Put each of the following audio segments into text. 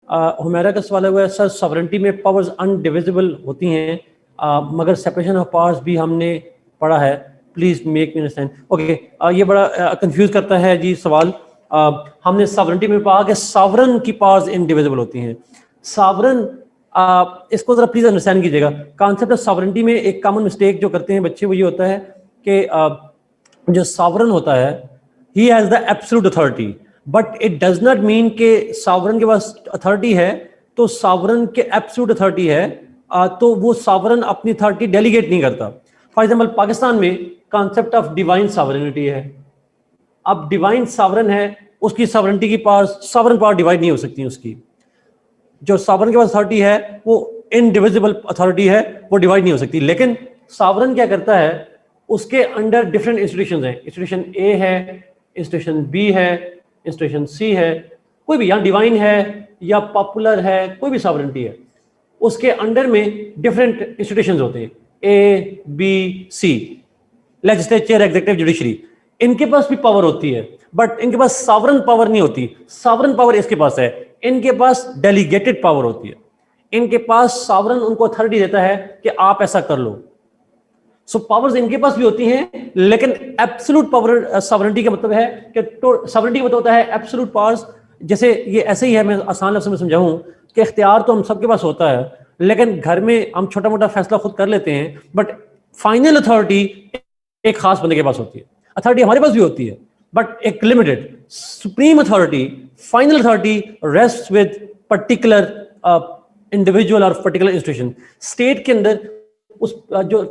हुमैरा का सवाल है सर सॉवरेंटी में पावर्स अनडिविजिबल होती हैं, मगर सेपरेशन ऑफ पावर्स भी हमने पढ़ा है, please make me understand. Okay, ये बड़ा कंफ्यूज करता है जी सवाल। हमने सॉवरेंटी में पढ़ा कि सॉवरन की पावर्स इनडिविजिबल होती हैं। सॉवरन, इसको जरा प्लीज अंडरस्टैंड कीजिएगा। कॉन्सेप्ट ऑफ सॉवरेंटी में एक कॉमन मिस्टेक जो करते हैं बच्चे वो ये होता है कि जो सॉवरन होता है he has the absolute authority, but it does not mean कि सॉवरन के पास अथॉरिटी है तो सॉवरन के एब्सोल्यूट अथॉरिटी है, तो वो सॉवरन अपनी अथॉरिटी डेलीगेट नहीं करता। फॉर एग्जांपल पाकिस्तान में कॉन्सेप्ट ऑफ डिवाइन सॉवरेनिटी है। अब डिवाइन सॉवरन है, उसकी सॉवरेनिटी की पावर, सॉवरन पावर डिवाइड नहीं हो सकती उसकी। जो सॉवरन के पास अथॉरिटी है वो इनडिविजिबल अथॉरिटी है, वो डिवाइड नहीं हो सकती। लेकिन सॉवरन क्या करता है, उसके अंडर डिफरेंट इंस्टीट्यूशन हैं। इंस्टीट्यूशन ए है, इंस्टीट्यूशन बी है, इंस्टीट्यूशन सी है, कोई भी, यहाँ डिवाइन है या पॉपुलर है, कोई भी सॉवरेनिटी है, उसके अंडर में डिफरेंट इंस्टीट्यूशंस होते हैं, A B C, legislature, executive, judiciary. इनके पास भी पावर होती है, बट इनके पास सॉवरन पावर नहीं होती। सॉवरन पावर इसके पास है, इनके पास डेलीगेटेड पावर होती है। इनके पास सॉवरन उनको अथॉरिटी देता है कि आप ऐसा कर लो। सो पावर्स इनके पास भी होती हैं, लेकिन एब्सोल्यूट पावर, सॉवरेनिटी का मतलब है कि सॉवरेनिटी का मतलब होता है एब्सोल्यूट पावर्स। जैसे ये ऐसे ही है, मैं आसान लफ्ज़ में समझाऊं कि इख्तियार तो हम सबके पास होता है, लेकिन घर में हम छोटा मोटा फैसला खुद कर लेते हैं, बट फाइनल अथॉरिटी एक खास बंदे के पास होती है। अथॉरिटी हमारे पास भी होती है, बट एक limited. Supreme authority, final authority rest with particular individual और पर्टिकुलर इंस्टीट्यूशन। स्टेट के अंदर उस जो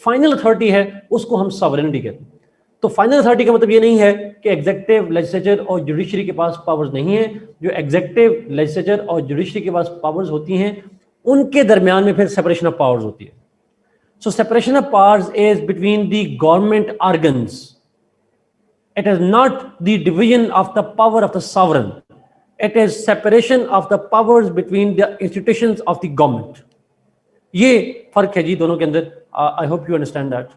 फाइनल अथॉरिटी है उसको हम सॉवरेनिटी कहते हैं। तो फाइनल अथॉरिटी का मतलब ये नहीं है कि एग्जीक्यूटिव, लेजिस्लेचर और जुडिशरी के पास पावर्स नहीं है। जो एग्जीक्यूटिव, लेजिस्लेचर और जुडिशरी के पास पावर्स होती हैं, उनके दरमियान में फिर सेपरेशन ऑफ पावर्स होती है। So separation of powers is between the government organs. It is not the division of the power of the sovereign. It is separation of the powers between the institutions of the government. ये फर्क है जी दोनों के अंदर। I hope you understand that.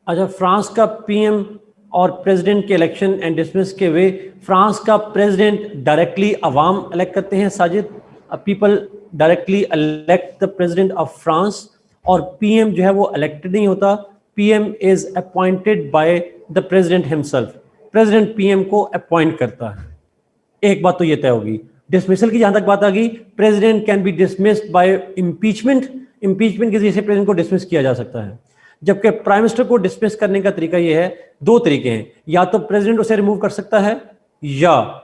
अच्छा, France का PM और president के इलेक्शन एंड डिसमिस के वे। फ्रांस का प्रेसिडेंट डायरेक्टली अवाम इलेक्ट करते हैं Sajid, people directly elect the president of France. और पीएम जो है वो इलेक्टेड नहीं होता, PM is appointed by the president himself. President PM को अपॉइंट करता है। एक बात तो ये तय होगी। डिसमिसल की जहां तक बात आ गई, president can be dismissed by impeachment. Impeachment के जरिए से प्रेसिडेंट को डिसमिस किया जा सकता है, जबकि प्राइम मिनिस्टर को डिसमिस करने का तरीका ये है, दो तरीके हैं। या तो प्रेसिडेंट उसे रिमूव कर सकता है, या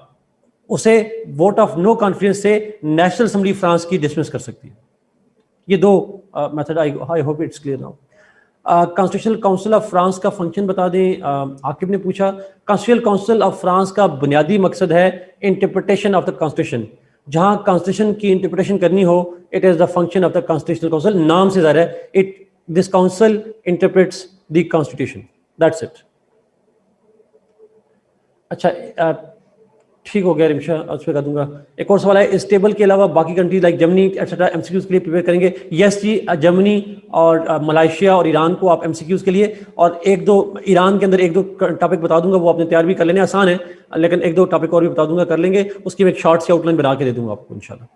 उसे वोट ऑफ नो कॉन्फिडेंस से नेशनल असेंबली फ्रांस की डिसमिस कर सकती है। ये दो method, I hope it's clear now. Constitutional council of France का फंक्शन बता दें, आकिब ने पूछा। कॉन्स्टिट्यूशनल काउंसिल ऑफ फ्रांस का बुनियादी मकसद है इंटरप्रिटेशन ऑफ द कॉन्स्टिट्यूशन। जहां कॉन्स्टिट्यूशन की इंटरप्रिटेशन करनी हो, it is the function of the constitutional council. नाम से ज़ाहिर है, it this council interprets the constitution, that's it. अच्छा, ठीक हो गया रिमशा, उस पर कर दूंगा। एक और सवाल है, इस टेबल के अलावा बाकी countries like Germany etcetera MCQs के लिए प्रिपेयर करेंगे? यस जी, जर्मनी और मलेशिया और ईरान को आप एमसीक्यूज के लिए, और एक दो ईरान के अंदर एक दो टॉपिक बता दूंगा, वो आपने तैयार भी कर लेने, आसान है, लेकिन एक दो टॉपिक और भी बता दूंगा, कर लेंगे। उसकी मैं एक शॉर्ट सी आउटलाइन बना के दे दूंगा आपको इंशाल्लाह।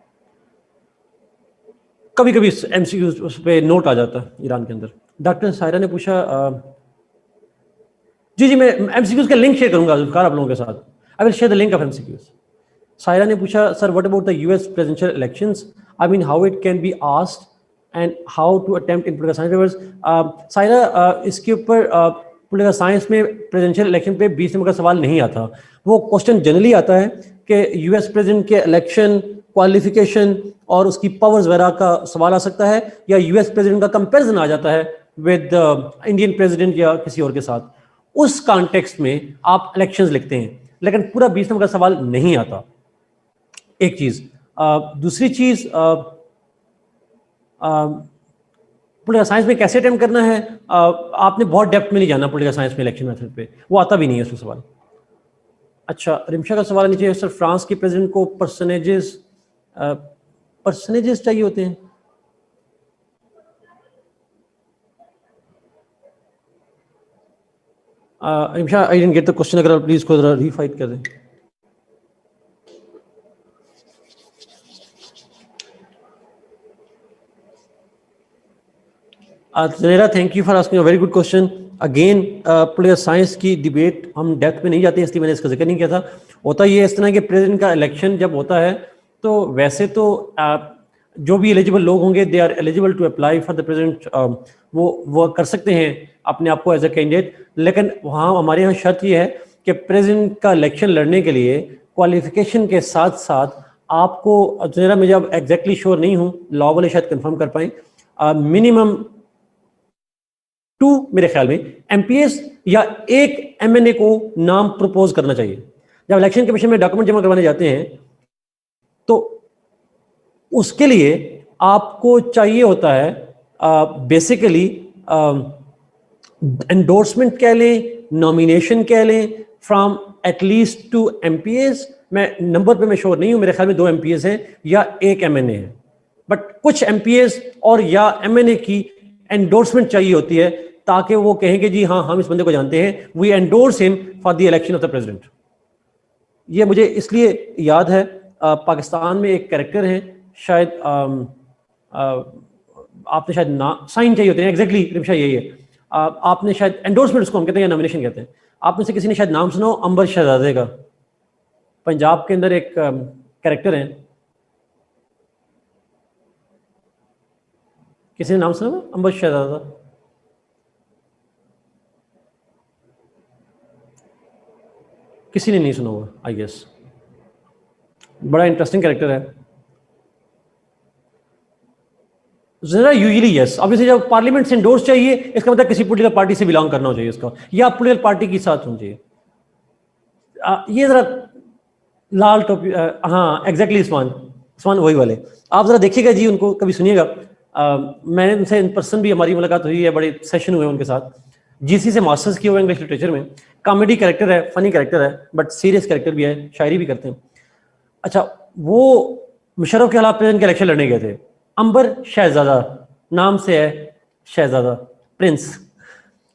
कभी कभी एमसीक्यूज उस पर नोट आ जाता है ईरान के अंदर। डॉक्टर सायरा ने पूछा, जी मैं एमसीक्यूज का लिंक शेयर करूंगा जुल्फकार आप लोगों के साथ। I will share the link of MCQs. Saira ने पूछा, sir what about the US presidential elections? I mean how it can be asked and how to attempt in political science papers. Saira, इसके ऊपर political science में presidential election पे 20 number का सवाल नहीं आता। वो क्वेश्चन जनरली आता है कि यूएस प्रेसिडेंट के इलेक्शन, क्वालिफिकेशन और उसकी पावर्स वगैरह का सवाल आ सकता है, या यूएस प्रेसिडेंट का कंपैरिजन आ जाता है विद इंडियन प्रेसिडेंट या किसी और के साथ। उस कॉन्टेक्स्ट में आप इलेक्शंस लिखते हैं, लेकिन पूरा 20 नंबर का सवाल नहीं आता। एक चीज। दूसरी चीज, पॉलिटिकल साइंस में कैसे अटेम्प्ट करना है, आपने बहुत डेप्थ में नहीं जाना पॉलिटिकल साइंस में इलेक्शन मेथड पे, वो आता भी नहीं है उसमें सवाल। अच्छा, रिमशा का सवाल नीचे, सर फ्रांस के प्रेसिडेंट को परसेंटेजेस चाहिए होते हैं? Imsha I didn't get the question, अगर आप प्लीज खुद रीफाइट कर दें. Zanera, thank you for asking a very good question. Again political science की डिबेट हम डेप्थ में नहीं जाते, इसलिए मैंने इसका जिक्र नहीं किया था. होता ये इस तरह के प्रेसिडेंट का इलेक्शन जब होता है तो वैसे तो जो भी एलिजिबल लोग होंगे they are eligible to apply for the president, वो कर सकते हैं अपने आप को एज अ कैंडिडेट. लेकिन वहाँ हमारे यहाँ शर्त ये है कि प्रेसिडेंट का इलेक्शन लड़ने के लिए क्वालिफिकेशन के साथ साथ आपको, जरा मुझे अब एग्जैक्टली श्योर नहीं हूँ, लॉ वाले शायद कंफर्म कर पाएँ, मिनिमम 2 मेरे ख्याल में एमपीएस या एक एमएनए को नाम प्रपोज करना चाहिए. जब इलेक्शन कमीशन में डॉक्यूमेंट जमा करवाने जाते हैं तो उसके लिए आपको चाहिए होता है बेसिकली एंडोर्समेंट कह लें, नॉमिनेशन कह लें, फ्रॉम एटलीस्ट 2 एमपीएस. मैं नंबर पे मैं श्योर नहीं हूं, मेरे ख्याल में 2 एमपीएस है या एक एमएनए है, बट कुछ एमपीएस और या एमएनए की एंडोर्समेंट चाहिए होती है ताकि वो कहें कि जी हाँ हम इस बंदे को जानते हैं, we endorse him for the election of the president. ये मुझे इसलिए याद है, पाकिस्तान में एक कैरेक्टर है शायद, आपने शायद ना साइन चाहिए होते हैं, एग्जैक्टली रिमशा यही है. आपने शायद एंडोर्समेंट उसको हम कहते हैं या नॉमिनेशन कहते हैं. आप में से किसी ने शायद नाम सुना हो अंबर शहजादे का, पंजाब के अंदर एक कैरेक्टर है, किसी ने नाम सुना हो अंबर शहजादा? किसी ने नहीं सुना होगा आई गेस. बड़ा इंटरेस्टिंग कैरेक्टर है. जरा यूजुअली यस, ऑब्वियसली जब पार्लियामेंट से इंडोर्स चाहिए इसका मतलब किसी पोलिटिकल पार्टी से बिलोंग करना हो चाहिए इसका, या पोलिटिकल पार्टी के साथ होना चाहिए. ये जरा लाल टोपी, हाँ एग्जैक्टली उस्मान वही वाले. आप जरा देखिएगा जी, उनको कभी सुनिएगा. मैंने उनसे इन पर्सन भी हमारी मुलाकात हुई है, बड़े सेशन हुए उनके साथ. जीसी से मास्टर्स किया हुआ इंग्लिश लिटरेचर में. कॉमेडी कैरेक्टर है, फनी कैरेक्टर है, बट सीरियस कैरेक्टर भी है, शायरी भी करते हैं. अच्छा, वो मुशर्रफ के खिलाफ प्रेसिडेंट के इलेक्शन लड़ने गए थे. अंबर शहजादा नाम से है, शहजादा प्रिंस.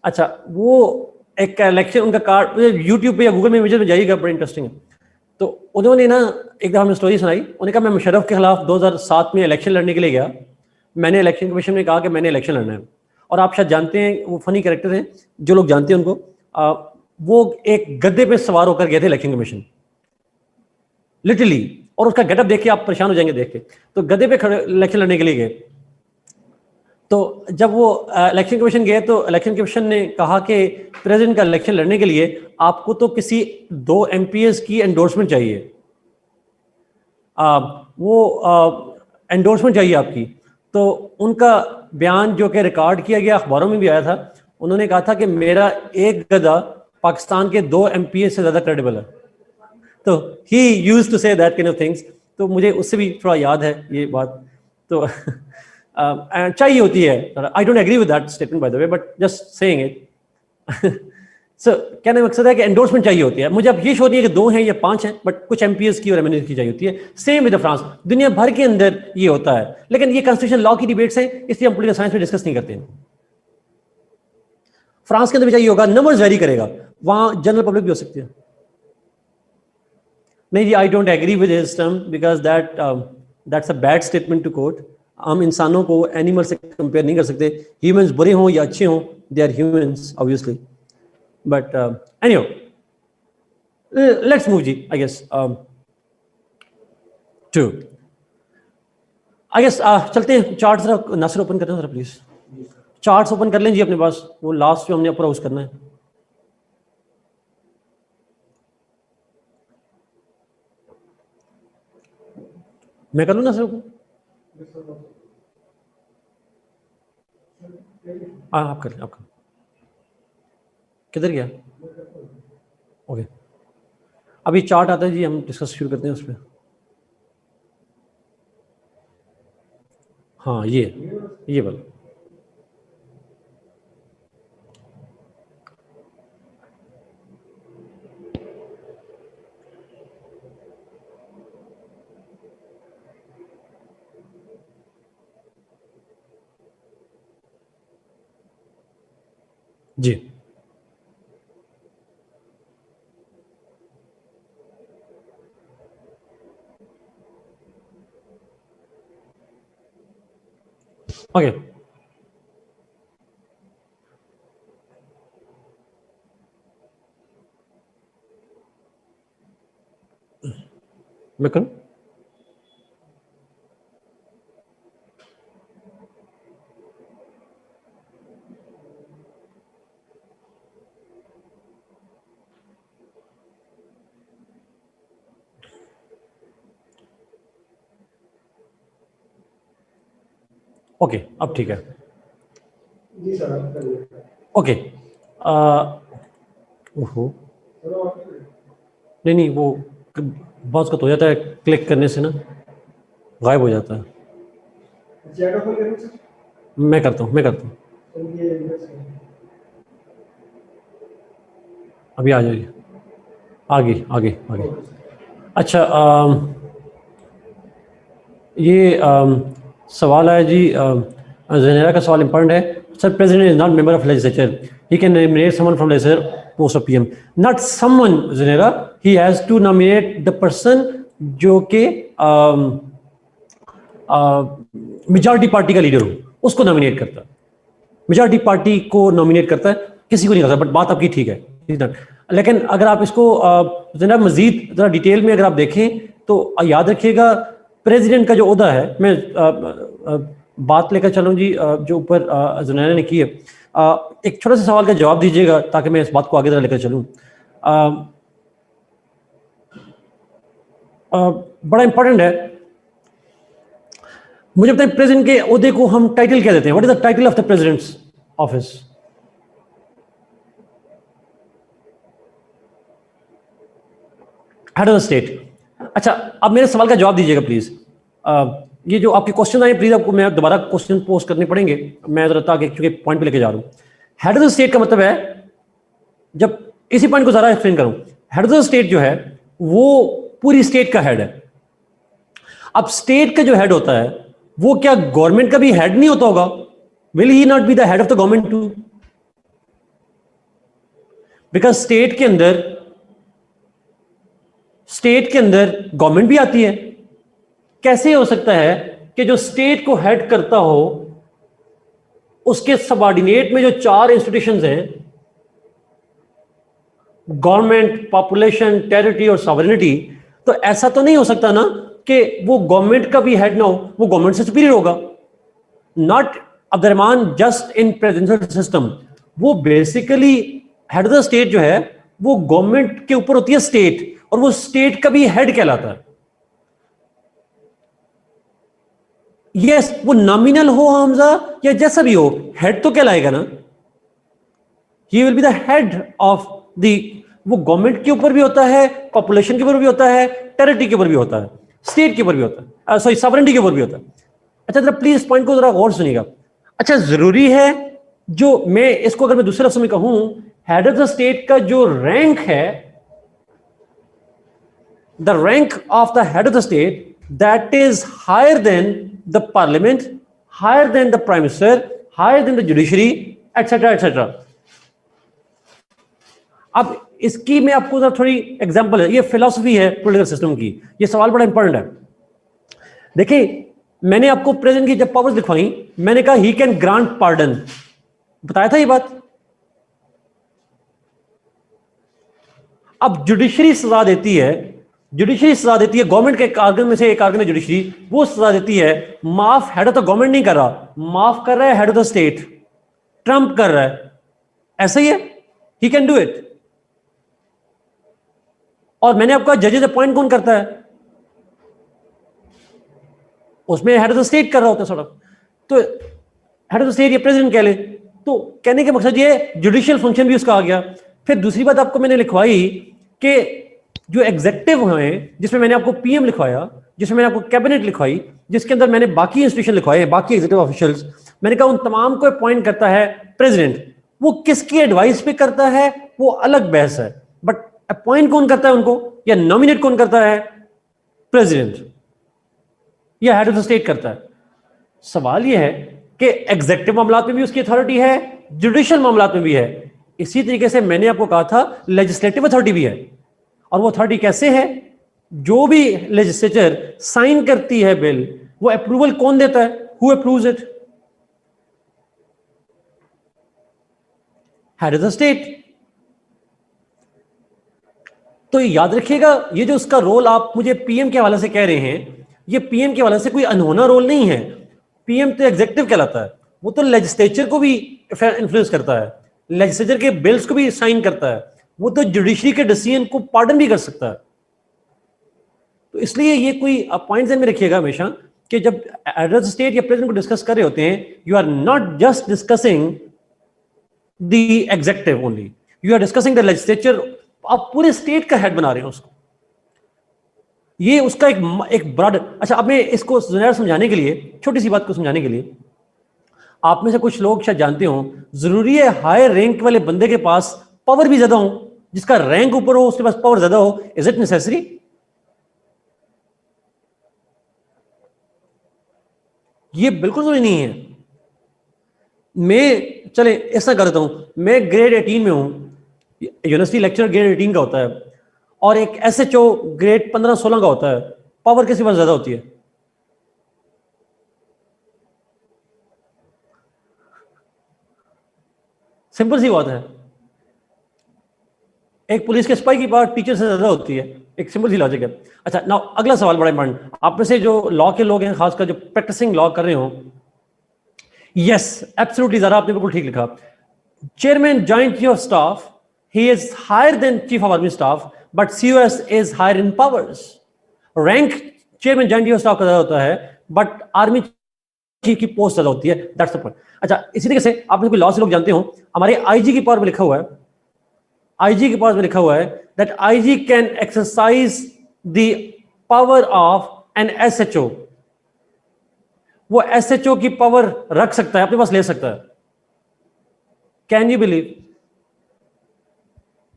अच्छा, वो एक इलेक्शन उनका कार्ड यूट्यूब पे या गूगल में इमेजेस में जाइएगा, बड़ा इंटरेस्टिंग है. तो उन्होंने ना एक दफ़ा हमें स्टोरी सुनाई. उन्होंने कहा मैं मुशर्रफ के खिलाफ 2007 में इलेक्शन लड़ने के लिए गया. मैंने इलेक्शन कमीशन में कहा कि मैंने इलेक्शन लड़ना है. और आप शायद जानते हैं, वो फनी कैरेक्टर हैं, जो लोग जानते हैं उनको, वो एक गद्दे पे सवार होकर गए थे इलेक्शन कमीशन, लिटरली. और उसका गेटअप देख के आप परेशान हो जाएंगे देख के. तो गद्दे पे खड़े इलेक्शन लड़ने के लिए गए. तो जब वो इलेक्शन कमीशन गए तो इलेक्शन कमीशन ने कहा कि प्रेसिडेंट का इलेक्शन लड़ने के लिए आपको तो किसी 2 एमपीएस की एंडोर्समेंट चाहिए. वो एंडोर्समेंट चाहिए आपकी. तो उनका बयान जो कि रिकॉर्ड किया गया, अखबारों में भी आया था, उन्होंने कहा था कि मेरा एक गधा पाकिस्तान के 2 एमपीएस से ज़्यादा क्रेडिबल है. तो he used to say that kind of things. तो मुझे उससे भी थोड़ा याद है ये बात. तो चाहिए होती है. I don't agree with that statement by the way, but just saying it. So कहने का मकसद है कि एंडोर्समेंट चाहिए होती है. मुझे अब ये शो नहीं है कि 2 हैं या 5 हैं, बट कुछ एमपीएस की और एमएनए की चाहिए होती है. सेम विद फ्रांस, दुनिया भर के अंदर ये होता है. लेकिन ये कॉन्स्टिट्यूशन लॉ की डिबेट्स हैं, इसलिए हम पॉलिटिकल साइंस में डिस्कस नहीं करते हैं. फ्रांस के अंदर भी चाहिए होगा, नंबर्स वेरी करेगा, वहां जनरल पब्लिक भी हो सकती है. नहीं जी, I don't agree with his term because that's a bad statement to quote. हम इंसानों को एनिमल से कंपेयर नहीं कर सकते. ह्यूमंस बुरे हों या अच्छे हों, they are humans obviously. But anyway, let's move जी, I guess to, I guess चलते हैं. चार्ट जरा नासिर ओपन करते हैं जरा प्लीज. चार्ट्स ओपन कर लें जी अपने पास, वो लास्ट जो हमने अप्रोच करना है. मैं कर लूँ नासिर ओपन? हाँ आप कर लें, आप कर. किधर गया? ओके, अभी चार्ट आता है जी, हम डिस्कस शुरू करते हैं उस पर. हाँ ये वाला. जी ओके मैं करूं? ओके अब ठीक है जी सर। ओके ओहो नहीं वो बहुत कुछ हो जाता है, क्लिक करने से ना गायब हो जाता है। मैं करता हूँ अभी आ जाइए आगे आगे आगे। अच्छा ये सवाल है जी, ज़नेरा का सवाल इंपॉर्टेंट है। Sir president is not member of legislature, he can nominate someone from legislature post of PM. Not someone general, he has to nominate the person जो कि मेजॉरिटी पार्टी का लीडर हो, उसको नॉमिनेट करता है। मेजॉरिटी पार्टी को nominate करता है, किसी को नहीं करता। बट बात आपकी ठीक है, लेकिन अगर आप इसको जरा मजीद जरा डिटेल में अगर आप देखें तो याद रखिएगा प्रेसिडेंट का जो ओहदा है, मैं बात लेकर चलूँ जी जो ऊपर ज़नेरा ने की है। एक छोटा सा सवाल का जवाब दीजिएगा ताकि मैं इस बात को आगे तरह लेकर चलूँ। बड़ा इंपॉर्टेंट है, मुझे बताएं प्रेसिडेंट के ओहदे को हम टाइटल क्या देते हैं? What is the title of the president's office? Head of the state. अच्छा अब मेरे सवाल का जवाब दीजिएगा प्लीज। ये जो आपके क्वेश्चन आए प्लीज आपको मैं दोबारा क्वेश्चन पोस्ट करने पड़ेंगे, मैं जरा ताकि चूंकि पॉइंट पे लेके जा रहा हूं। हेड ऑफ द स्टेट का मतलब है, जब इसी पॉइंट को जरा एक्सप्लेन करूं, हेड ऑफ द स्टेट जो है वो पूरी स्टेट का हेड है। अब स्टेट का जो हेड होता है वो क्या गवर्नमेंट का भी हेड नहीं होता होगा? Will he not be the head of the government too? Because state के अंदर गवर्नमेंट भी आती है। कैसे हो सकता है कि जो स्टेट को हेड करता हो उसके सबऑर्डिनेट में जो 4 इंस्टीट्यूशंस हैं, गवर्नमेंट, पॉपुलेशन, टेरिटरी और सॉवरेनिटी, तो ऐसा तो नहीं हो सकता ना कि वो गवर्नमेंट का भी हेड ना हो, वो गवर्नमेंट से सुपीरियर होगा। Not Abdurrahman just in presidential system, वो basically head of the state जो है वो गवर्नमेंट के ऊपर होती है स्टेट, और वो स्टेट का भी हेड कहलाता है। यस वो नॉमिनल हो हमजा या जैसा भी हो, हेड तो कहलाएगा ना। He will be the head of the, वो गवर्नमेंट के ऊपर भी होता है, पॉपुलेशन के ऊपर भी होता है, टेरिटरी के ऊपर भी होता है, स्टेट के ऊपर भी होता है, सॉरी सॉवरेनिटी के ऊपर भी होता है। अच्छा जरा प्लीज इस पॉइंट को जरा गौर सुनिएगा। अच्छा जरूरी है, जो मैं इसको अगर मैं दूसरे लफ्ज़ में कहूं, हेड ऑफ द स्टेट का जो रैंक है, the rank of the head of the state that is higher than the parliament, higher than the prime minister, higher than the judiciary, etcetera etcetera. अब इसकी मैं आपको जरा थोड़ी एग्जांपल है, ये फिलॉसफी है पॉलिटिकल सिस्टम की, ये सवाल बड़ा इंपॉर्टेंट है। देखिए मैंने आपको प्रेसिडेंट की जब पावर्स दिखवाई, मैंने कहा ही कैन ग्रांट पार्डन, बताया था ये बात। अब जुडिशरी सजा देती है, गवर्नमेंट के एक आर्गन में से एक आर्गन है जुडिशरी, वो सजा देती है। माफ हेड ऑफ द गवर्नमेंट नहीं कर रहा, माफ कर रहा है head of the state, Trump कर रहा है। ऐसा ही है, ही कैन डू इट। और मैंने आपका जजेस अपॉइंट कौन करता है? उसमें हेड ऑफ द स्टेट कर रहा होता है सॉर्ट ऑफ। तो हेड ऑफ द स्टेट या प्रेसिडेंट कह ले, तो कहने का मकसद ये जुडिशियल फंक्शन भी उसका आ गया। फिर दूसरी बात आपको मैंने लिखवाई कि जो एग्जेक्टिव हैं, जिसमें मैंने आपको पीएम लिखवाया, जिसमें मैंने आपको कैबिनेट लिखवाई, जिसके अंदर मैंने बाकी इंस्टीट्यूशन लिखवाए, बाकी एग्जीक्यूटिव ऑफिशियल्स, मैंने कहा उन तमाम को अपॉइंट करता है प्रेसिडेंट। वो किसकी एडवाइस पे करता है वो अलग बहस है, बट अपॉइंट कौन करता है उनको या नॉमिनेट कौन करता है? प्रेसिडेंट या हेड ऑफ द स्टेट करता है। सवाल यह है कि एग्जेक्टिव मामलात में भी उसकी अथॉरिटी है, जुडिशियल मामलात में भी है। इसी तरीके से मैंने आपको कहा था लेजिस्लेटिव अथॉरिटी भी है। और वो अथॉरिटी कैसे है? जो भी लेजिस्लेचर साइन करती है बिल, वो अप्रूवल कौन देता है? Who approves it? Head of the state. तो याद रखिएगा, ये जो उसका रोल आप मुझे पीएम के हवाले से कह रहे हैं, ये पीएम के हवाले से कोई अनहोना रोल नहीं है। पीएम तो एग्जीक्यूटिव कहलाता है, वो तो लेजिस्लेचर को भी इन्फ्लुएंस करता है, लेजिस्लेचर के बिल्स को भी साइन करता है, वो तो जुडिशरी के डिसीजन को पार्डन भी कर सकता है। तो इसलिए ये कोई पॉइंट ध्यान में रखिएगा हमेशा कि जब हेड ऑफ स्टेट या प्रेसिडेंट को डिस्कस कर रहे होते हैं, you are not just discussing the executive only, you are discussing the legislature. आप पूरे स्टेट का हेड बना रहे हैं उसको। ये उसका एक ब्रॉड। अच्छा, अब मैं इसको समझाने के लिए, छोटी सी बात को समझाने के लिए, आप में से कुछ लोग शायद जानते हो, जरूरी है हाई रैंक वाले बंदे के पास पावर भी ज्यादा हो, जिसका रैंक ऊपर हो उसके पास पावर ज्यादा हो? Is it necessary? ये बिल्कुल जरूरी नहीं है। मैं चले ऐसा करता हूं, मैं ग्रेड 18 में हूं, यूनिवर्सिटी लेक्चर ग्रेड 18 का होता है, और एक एसएचओ ग्रेड 15-16 का होता है। पावर किसके पास ज्यादा होती है? सिंपल सी बात है, एक पुलिस के सिपाही की पावर टीचर से ज्यादा होती है। एक सिंपल सी लॉजिक है। अच्छा, नाउ अगला सवाल बड़ा इंपॉर्टेंट, आप में से जो लॉ के लोग हैं, खासकर जो प्रैक्टिसिंग लॉ कर रहे हो, यस एब्सोल्युटली, जरा आपने बिल्कुल ठीक लिखा। Chairman joint chief of staff, he is higher than chief of army staff, but COS is higher in powers. Rank chairman joint chief of staff का ज्यादा होता है, बट आर्मी चीफ की पोस्ट ज्यादा होती है। That's the point. अच्छा, इसी तरीके से आप कोई लॉ से लोग जानते हो, हमारे आईजी की पावर में लिखा हुआ है, आईजी के पास में लिखा हुआ है that IG can exercise the power of an SHO. वो एसएचओ की पावर रख सकता है, अपने पास ले सकता है। Can you believe?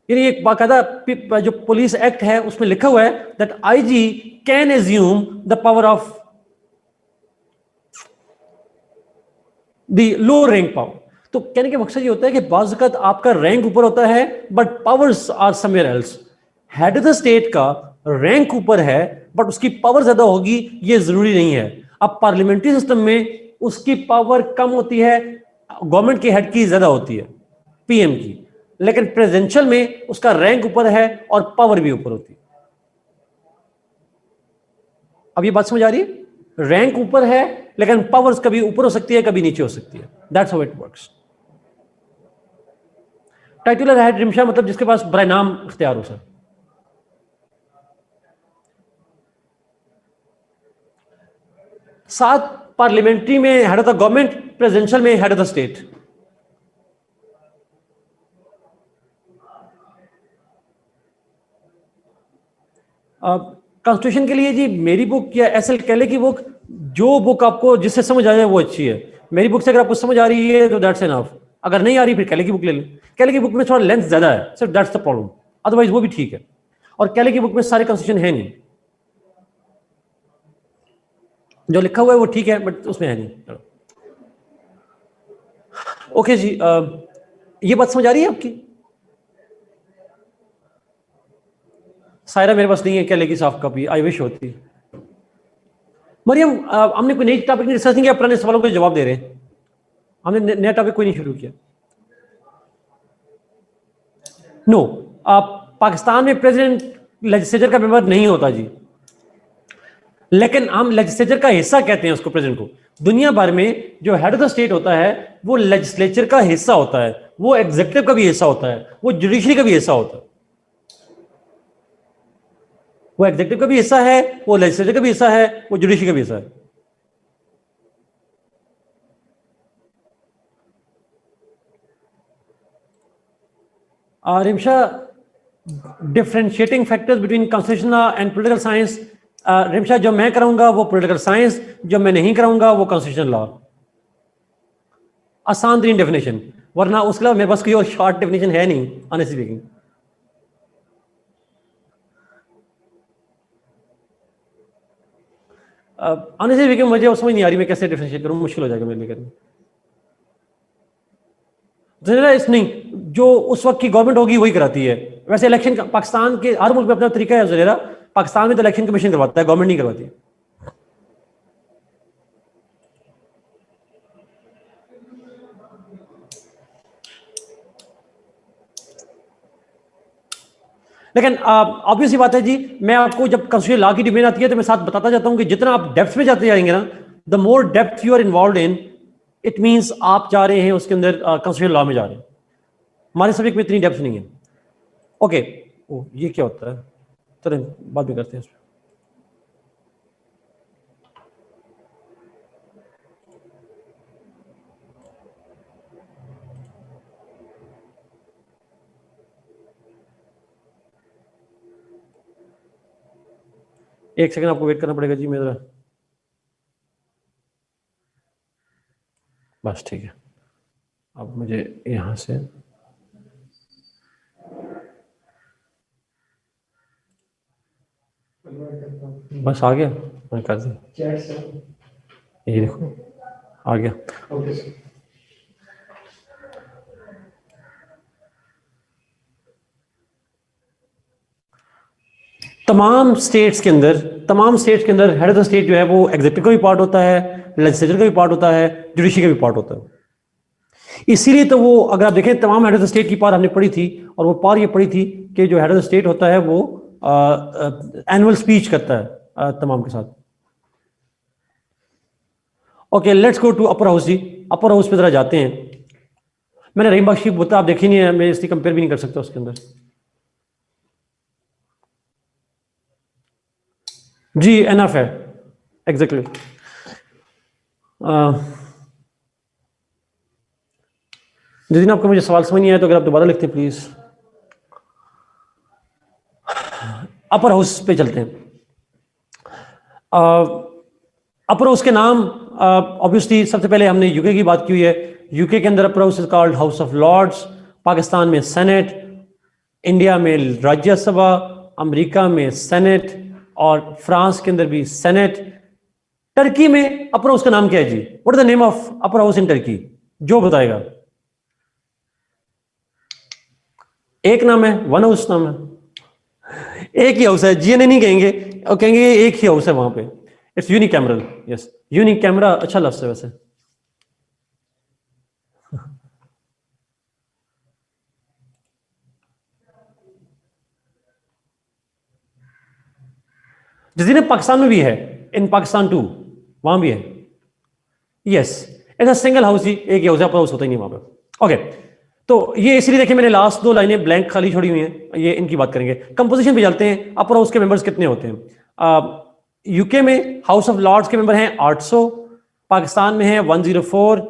यानी एक बाकायदा जो पुलिस एक्ट है उसमें लिखा हुआ है that IG can assume the power of the low rank power. तो कहने का मकसद ये होता है कि बाज़ वक़्त आपका रैंक ऊपर होता है but powers are somewhere else. Head of the state का रैंक ऊपर है बट उसकी पावर ज्यादा होगी, ये जरूरी नहीं है। अब पार्लियामेंट्री सिस्टम में उसकी पावर कम होती है, गवर्नमेंट के हेड की ज्यादा होती है, पीएम की, लेकिन प्रेसिडेंशियल में उसका रैंक ऊपर है और पावर भी ऊपर होती है। अब ये बात समझ आ रही है? रैंक ऊपर है लेकिन पावर्स कभी ऊपर हो सकती है, कभी नीचे हो सकती है। That's how it works. Titular head Rimsha मतलब जिसके पास बराए नाम इख्तियार हो सर। सात पार्लियामेंट्री में head of the government, presidential में head of the state. Constitution के लिए जी मेरी बुक या एसएल कैले की बुक, जो बुक आपको जिससे समझ आ जाए वो अच्छी है। मेरी बुक से अगर आपको समझ आ रही है तो दैट्स एनफ, अगर नहीं आ रही फिर कैले की बुक ले लें। कैले की बुक में थोड़ा लेंथ ज्यादा है sir, that's the problem, otherwise वो भी ठीक है। और कैले की बुक में सारे कॉन्स्टिट्यूशन है नहीं, जो लिखा हुआ है वो ठीक है बट उसमें है नहीं। ओके जी, ये बात समझ आ रही है आपकी? सायरा मेरे पास नहीं है कैले की सॉफ्ट कॉपी, आई विश होती। मरियम, हमने कोई नई टॉपिक डिस्कस नहीं किया, पुराने सवालों के जवाब दे रहे हैं। हमने नया टॉपिक कोई नहीं शुरू किया। नो, पाकिस्तान में प्रेसिडेंट लेजिस्लेचर का मेंबर नहीं होता जी, लेकिन हम लेजिस्लेचर का हिस्सा कहते हैं उसको, प्रेसिडेंट को। दुनिया भर में जो हेड ऑफ द स्टेट होता है वो लेजिस्लेचर का हिस्सा होता है, वो एग्जीक्यूटिव का भी हिस्सा होता है, वो जुडिशरी का भी हिस्सा होता है। वो एग्जीक्यूटिव का भी हिस्सा है, वो लेजिस्लेचर का भी हिस्सा है, वो जुडिशरी का भी हिस्सा है। Rimsha, differentiating factors between constitution and political science. Rimsha, जो मैं कराऊंगा वो पॉलिटिकल साइंस, जो मैं नहीं कराऊंगा वो कॉन्स्टिट्यूशन लॉ। आसान तरीन डेफिनेशन, वरना उसके अलावा मेरे पास कोई और शॉर्ट डेफिनेशन है नहीं, ऑनेस्टली स्पीकिंग। ऑनेस्टली स्पीकिंग मुझे समझ नहीं आ रही मैं कैसे डिफरेंशिएट करूं, मुश्किल हो जाएगा मेरे लिए करना। इस नहीं, जो उस वक्त की गवर्नमेंट होगी वही कराती है। वैसे इलेक्शन पाकिस्तान के हर मुल्क में अपना तरीका है जरा, पाकिस्तान में तो इलेक्शन कमीशन करवाता है, गवर्नमेंट नहीं करवाती। लेकिन ऑब्वियस ही बात है जी, मैं आपको जब कंस्टिट्यूशन लॉ की डिबेट आती है तो मैं साथ बताता जाता हूं कि जितना आप डेप्थ में जाते जाएंगे ना, the more depth you are involve in, it means आप जा रहे हैं उसके अंदर कंस्टिट्यूशन लॉ में जा रहे हैं। हमारे सब्जेक्ट में इतनी डेप्थ नहीं है। ओके, ओ ये क्या होता है, चलें बाद में करते हैं इस पे। एक सेकंड आपको वेट करना पड़ेगा जी मेरा, बस ठीक है। अब मुझे यहां से बस आ गया, मैं कर दी, चैट से ये देखो आ गया। Okay sir. तमाम स्टेट्स के अंदर हेड ऑफ द स्टेट जो है वो एग्जीक्यूटिव का भी पार्ट होता है, लेजिस्लेचर का भी पार्ट होता है, जुडिशरी का भी पार्ट होता है। इसीलिए तो वो अगर आप देखें तमाम हेड ऑफ द स्टेट की पार हमने पढ़ी थी, और वो पार ये पढ़ी थी कि जो हेड ऑफ द स्टेट होता है वो एनुअल स्पीच करता है तमाम के साथ। Okay, let's go to upper house जी। अपर हाउस पे जरा जाते हैं। मैंने रहीम बख्शी बोता आप देखी नहीं है, मैं इसकी कंपेयर भी नहीं कर सकता उसके अंदर जी, एनफ है एग्जैक्टली। जिस आपको मुझे सवाल समझ नहीं आया तो अगर आप दोबारा लिखते प्लीज। अपर हाउस पे चलते हैं। अपर हाउस के नाम ऑब्वियसली सबसे पहले हमने यूके की बात की हुई है। यूके के अंदर upper house is called House of Lords, Pakistan में सेनेट, इंडिया में राज्यसभा, अमेरिका में सेनेट, और फ्रांस के अंदर भी सेनेट। टर्की में अपर हाउस का नाम क्या है जी? What is the name of upper house in Turkey? जो बताएगा। एक नाम है, वन हाउस नाम है, एक ही हाउस है, जीएनए नहीं कहेंगे, और कहेंगे एक ही हाउस है वहां पे। It's unicameral. यस, यूनिकैमरा अच्छा लफ्ज है वैसे। जिस पाकिस्तान में भी है, इन पाकिस्तान टू, वहां भी है। यस, ऐसा सिंगल हाउस ही, एक ही हाउस है, अपर हाउस होता ही नहीं वहां पे। ओके, तो ये इसलिए देखिए मैंने लास्ट दो लाइनें ब्लैंक खाली छोड़ी हुई हैं, ये इनकी बात करेंगे। कंपोजिशन पे चलते हैं। अपर हाउस के मेंबर्स कितने होते हैं? यूके में हाउस ऑफ लॉर्ड्स के मेंबर हैं 800, पाकिस्तान में है 104,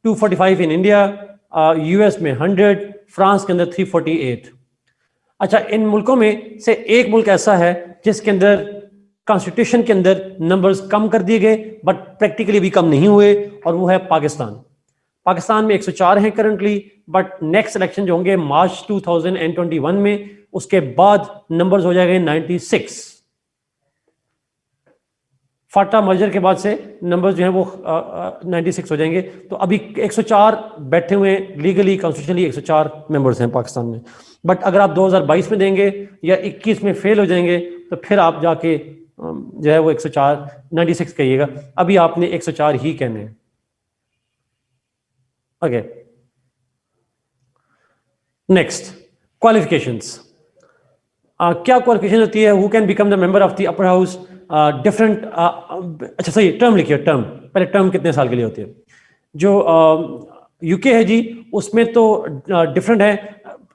245 इन इंडिया, यूएस में 100, फ्रांस के अंदर 348। अच्छा, इन मुल्कों में से एक मुल्क ऐसा है जिसके अंदर कॉन्स्टिट्यूशन के अंदर नंबर्स कम कर दिए गए, बट प्रैक्टिकली भी कम नहीं हुए, और वो है पाकिस्तान। पाकिस्तान में 104 हैं करंटली, बट नेक्स्ट इलेक्शन जो होंगे मार्च 2021 में, उसके बाद नंबर्स हो जाएंगे 96। फाटा मर्जर के बाद से नंबर्स जो हैं वो 96 हो जाएंगे। तो अभी 104 बैठे हुए हैं लीगली, कॉन्स्टिट्यूशनली 104 मेंबर्स हैं पाकिस्तान में। बट अगर आप 2022 में देंगे या 21 में फेल हो जाएंगे तो फिर आप जाके जो है वो 104 96 कहिएगा। अभी आपने 104 ही कहने हैं। Okay, next, qualifications. क्या क्वालिफिकेशन होती है? Who can become the member of the upper house? Different, अच्छा सही, टर्म लिखिए। टर्म पहले, टर्म कितने साल के लिए होती है? जो यूके है जी, उसमें तो डिफरेंट है।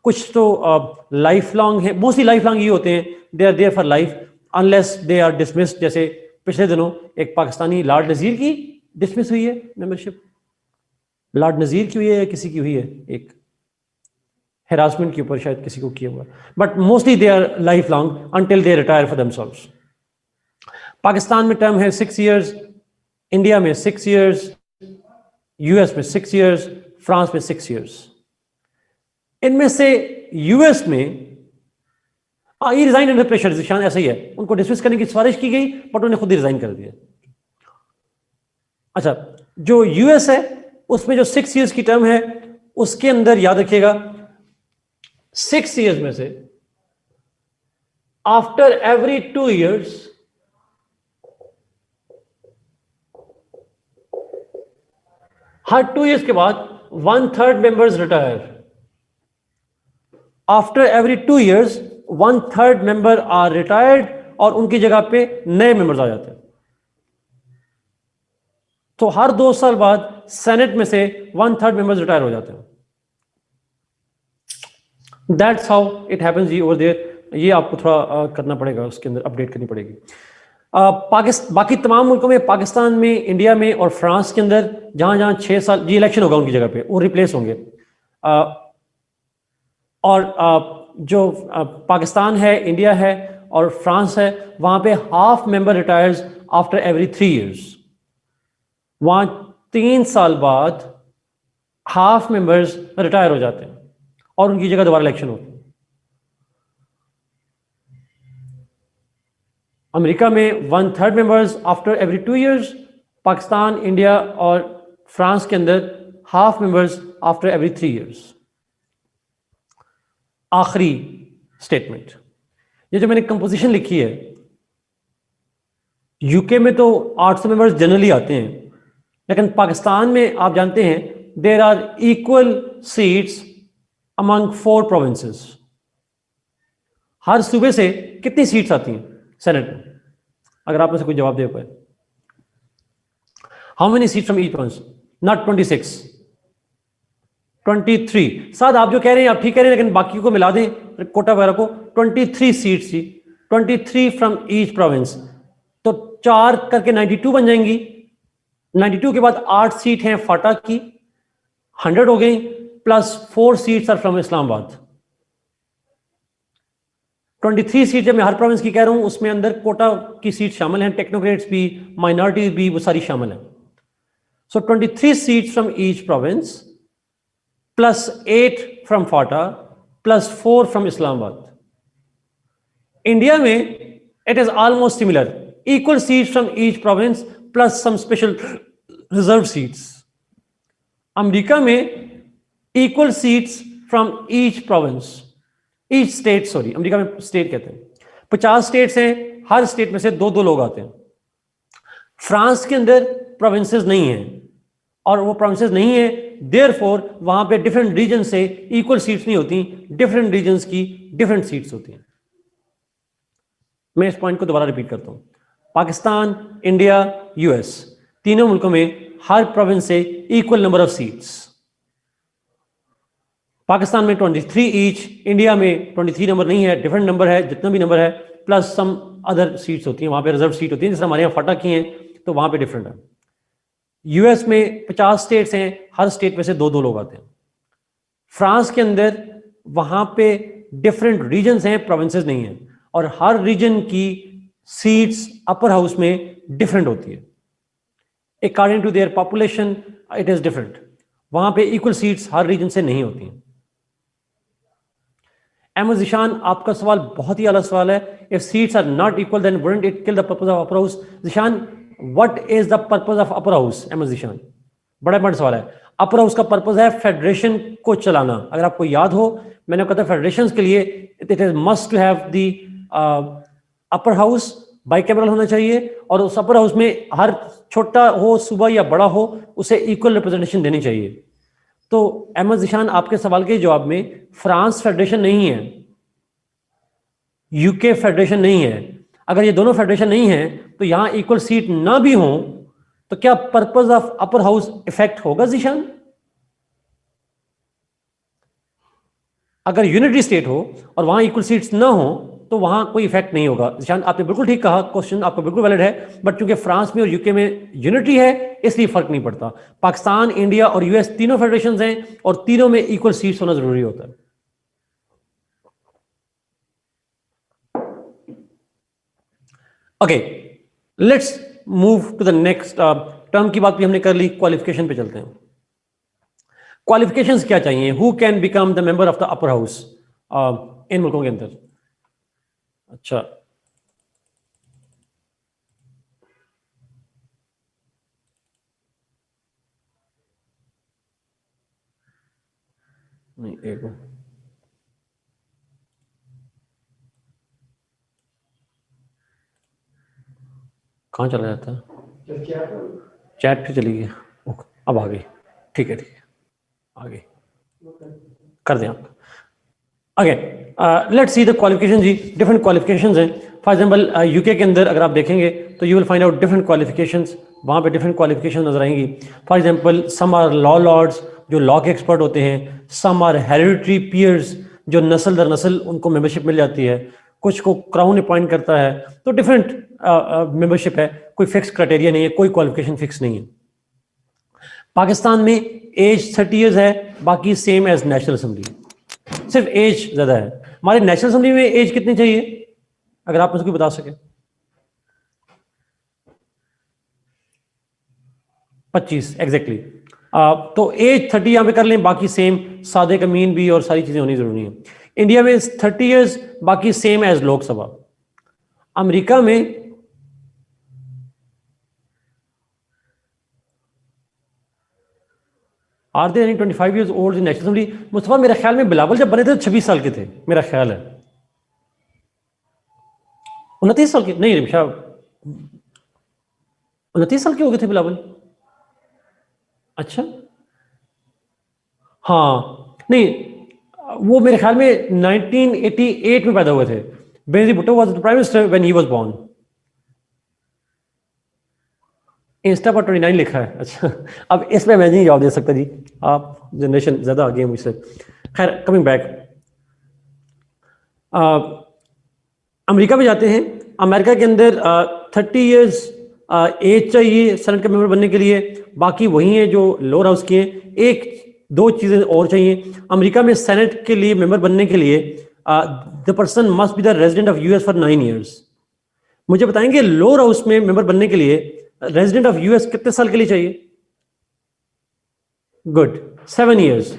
कुछ तो लाइफ लॉन्ग है, मोस्टली लाइफ लॉन्ग ही होते हैं, they are there for life unless they are dismissed. जैसे पिछले दिनों एक पाकिस्तानी लॉर्ड नज़ीर की डिसमिस हुई है मेंबरशिप। लॉर्ड नज़ीर की हुई है या किसी की हुई है? एक हेरासमेंट के ऊपर शायद किसी को किया हुआ, but mostly they our life long until they retire for themselves. Pakistan में टर्म है 6 इयर्स, इंडिया में 6 इयर्स, यूएस में 6 इयर्स, फ्रांस में 6 इयर्स। इनमें से यूएस में ये रिजाइन अंडर प्रेशर, जिशान ऐसा ही है, उनको डिसमिस करने की सिफारिश की गई बट उन्होंने खुद ही रिजाइन कर दिया। अच्छा, जो यूएस है उसमें जो 6 इयर्स की टर्म है, उसके अंदर याद रखिएगा 6 इयर्स में से आफ्टर एवरी 2 इयर्स हर 2 इयर्स के बाद 1/3 members retire. After every 2 years 1/3 member are retired और उनकी जगह पे नए मेंबर्स आ जाते हैं। तो हर 2 साल बाद सेनेट में से 1/3 मेंबर्स रिटायर हो जाते हैं। दैट्स हाउ इट हैपेंस जी ओवर देयर। ये आपको थोड़ा करना पड़ेगा, उसके अंदर अपडेट करनी पड़ेगी। पाकिस्तान, बाकी तमाम मुल्कों में, पाकिस्तान में, इंडिया में और फ्रांस के अंदर जहां जहां 6 साल जी इलेक्शन होगा उनकी जगह पे वो रिप्लेस होंगे। और जो पाकिस्तान है, इंडिया है और फ्रांस है, वहां पे half member retires after every 3 years। वहां 3 साल बाद हाफ मेंबर्स रिटायर हो जाते हैं और उनकी जगह दोबारा इलेक्शन होती है। अमेरिका में 1/3 members after every 2 years। Pakistan, India और फ्रांस के अंदर half members after every 3 years। आखिरी स्टेटमेंट, ये जो मैंने कंपोजिशन लिखी है, यूके में तो 800 मेंबर्स जनरली आते हैं, लेकिन पाकिस्तान में आप जानते हैं there are equal seats among 4 provinces. हर सूबे से कितनी सीट्स आती हैं सेनेट में? अगर आप में से कोई जवाब दे पाए। How many seat from each province? Not 26, 23। साथ आप जो कह रहे हैं आप ठीक कह रहे हैं, लेकिन बाकी को मिला दें कोटा वगैरह को, 23 सीट्स थी, 23 फ्रॉम ईच प्रोविंस। तो 4 करके 92 बन जाएंगी। 92 के बाद 8 सीट हैं फाटा की, 100 हो गई, plus 4 seats are from Islamabad. 23 seat जब मैं हर प्रोविंस की कह रहा हूं, उसमें अंदर कोटा की सीट शामिल हैं, टेक्नोक्रेट्स भी, माइनॉरिटीज भी, वो सारी शामिल हैं। So 23 seats from each province plus 8 from FATA plus 4 from Islamabad. India में it is almost similar, equal seats from each province plus some special reserve seats. America में equal seats from each province, each state, sorry America में state कहते हैं। 50 states हैं, हर state में से 2-2 लोग आते हैं। फ्रांस के अंदर प्रोविंसेस नहीं हैं, और वो प्रोविंसेस नहीं है, देयरफॉर वहां पे डिफरेंट रीजन से इक्वल सीट्स नहीं होती, डिफरेंट रीजन्स की डिफरेंट सीट्स होती हैं। मैं इस पॉइंट को दोबारा रिपीट करता हूं। पाकिस्तान, इंडिया, यूएस, तीनों मुल्कों में हर प्रोविंस से equal number of seats. Pakistan में 23 ईच, इंडिया में 23 नंबर नहीं है, डिफरेंट नंबर है, जितना भी नंबर है, प्लस सम अदर सीट्स होती हैं, वहां पे रिजर्व सीट होती है, जैसे हमारे यहाँ फटा की हैं, तो वहां पे डिफरेंट है। यूएस में 50 स्टेट्स हैं, हर स्टेट में से 2-2 लोग आते हैं। फ्रांस के अंदर वहां पे डिफरेंट रीजन्स हैं, प्रोविंसेस नहीं हैं, और हर रीजन की सीट्स अपर हाउस में डिफरेंट होती है, according to their population it is different. वहां पे इक्वल सीट्स हर रीजन से नहीं होती हैं। अहमद जिशान, आपका सवाल बहुत ही अलग सवाल है। If seats are not equal then wouldn't it kill the purpose of upper house? Zeeshan, what is the purpose of upper house? Ahmad Zeeshan, बड़ा बड़ा सवाल है। अपर हाउस का पर्पस है फेडरेशन को चलाना। अगर आपको याद हो, मैंने कहा था फेडरेशन के लिए it is must to have the upper house bicameral होना चाहिए, और उस अपर हाउस में हर छोटा हो सूबा या बड़ा हो, उसे इक्वल रिप्रेजेंटेशन देनी चाहिए। तो अहमद जिशान, आपके सवाल के जवाब में फ्रांस फेडरेशन नहीं है, यूके फेडरेशन नहीं है। अगर ये दोनों फेडरेशन नहीं है तो यहां इक्वल सीट ना भी हो तो क्या purpose of upper house effect होगा जिशान? अगर यूनिटरी स्टेट हो और वहां इक्वल सीट्स ना हो तो वहां कोई इफेक्ट नहीं होगा। जिशान, आपने बिल्कुल ठीक कहा, क्वेश्चन आपका बिल्कुल वैलिड है, बट चूंकि फ्रांस में और यूके में यूनिटी है इसलिए फर्क नहीं पड़ता। पाकिस्तान, इंडिया और यूएस तीनों फेडरेशंस हैं और तीनों में इक्वल सीट्स होना जरूरी होता है। Okay, let's move to the next term की बात भी हमने कर ली, क्वालिफिकेशन पे चलते हैं। क्वालिफिकेशंस क्या चाहिए? Who can become the member of the upper house इन मुल्कों के अंदर? अच्छा, नहीं, एक मिनट, कहाँ चला जाता है? चैट पे चली गई। ओके, अब आ गई। ठीक है, ठीक है, आ गई, कर दें आप। Again let's see the qualification जी, डिफरेंट क्वालिफिकेशंस हैं. फॉर एग्जांपल यूके के अंदर अगर आप देखेंगे तो you will find out different qualifications. वहाँ पे डिफरेंट क्वालिफिकेशन नजर आएंगी. For example some are law lords जो लॉ के एक्सपर्ट होते हैं. सम आर हेरिडिटरी पीयर्स जो नस्ल दर नस्ल उनको मेंबरशिप मिल जाती है. कुछ को क्राउन अपॉइंट करता है. तो डिफरेंट मेंबरशिप है. कोई फिक्स क्राइटेरिया नहीं है, कोई क्वालिफिकेशन फिक्स नहीं है. पाकिस्तान में एज 30 ईयर्स है, बाकी सेम एज नेशनल असेंबली. सिर्फ एज ज्यादा है. हमारे नेशनल असेंबली में एज कितनी चाहिए अगर आप मुझे बता सके? 25 एग्जैक्टली. तो एज 30 यहां पे कर लें, बाकी सेम. सादे कमीन भी और सारी चीजें होनी जरूरी है. इंडिया में 30 ईयर्स, बाकी सेम एज लोकसभा. अमेरिका में are they 25 years old in national assembly? Mustafa मेरे ख्याल में बिलावल जब बने थे तो 26 साल के थे, मेरा ख्याल है. 29 साल के नहीं रिमशा, 29 साल के हो गए थे बिलावल. अच्छा हाँ, नहीं वो मेरे ख्याल में 1988 में पैदा हुए थे. Benazir Bhutto was the prime minister when he was born. Insta पर 29 लिखा है. अच्छा, अब इसमें मैं नहीं जवाब दे सकता जी, आप जनरेशन ज्यादा आगे है मुझसे. खैर कमिंग बैक, अमेरिका में जाते हैं. अमेरिका के अंदर 30 ईयर्स एज चाहिए सेनेट का मेंबर बनने के लिए. बाकी वही है जो लोअर हाउस की हैं. एक दो चीजें और चाहिए अमेरिका में सेनेट के लिए मेंबर बनने के लिए. The person must be the resident of US for 9 years. मुझे बताएंगे लोअर हाउस में मेंबर बनने के लिए रेजिडेंट ऑफ यूएस कितने साल के लिए चाहिए? Good, 7 years.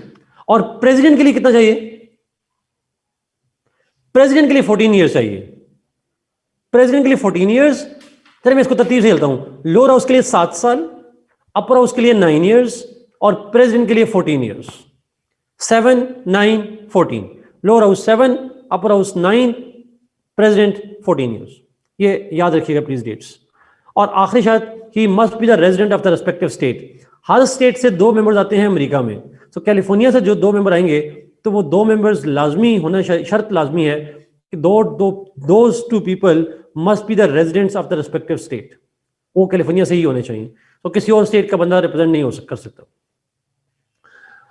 और प्रेसिडेंट के लिए कितना चाहिए? प्रेसिडेंट के लिए 14 ईयर्स चाहिए. प्रेसिडेंट के लिए 14 ईयर्स. चलिए मैं इसको तरतीब से चलता हूं. लोअर हाउस के लिए 7 साल, अपर हाउस के लिए 9 ईयर्स और प्रेसिडेंट के लिए 14 years. 7, 9, 14. Lower house 7, upper house 9, president 14 years. ये याद रखिएगा प्लीज डेट्स. और आखिरी शर्त, he must be the resident of the respective state. Her state से 2 मेंबर्स आते हैं अमेरिका में. तो कैलिफोर्निया से जो 2 मेंबर आएंगे तो वो 2 मेंबर्स लाजमी होना, शर्त लाजमी है कि those 2 people must be the residents of the respective state. वो कैलिफोर्निया से ही होने चाहिए. तो किसी और स्टेट का बंदा रिप्रेजेंट नहीं कर सकता.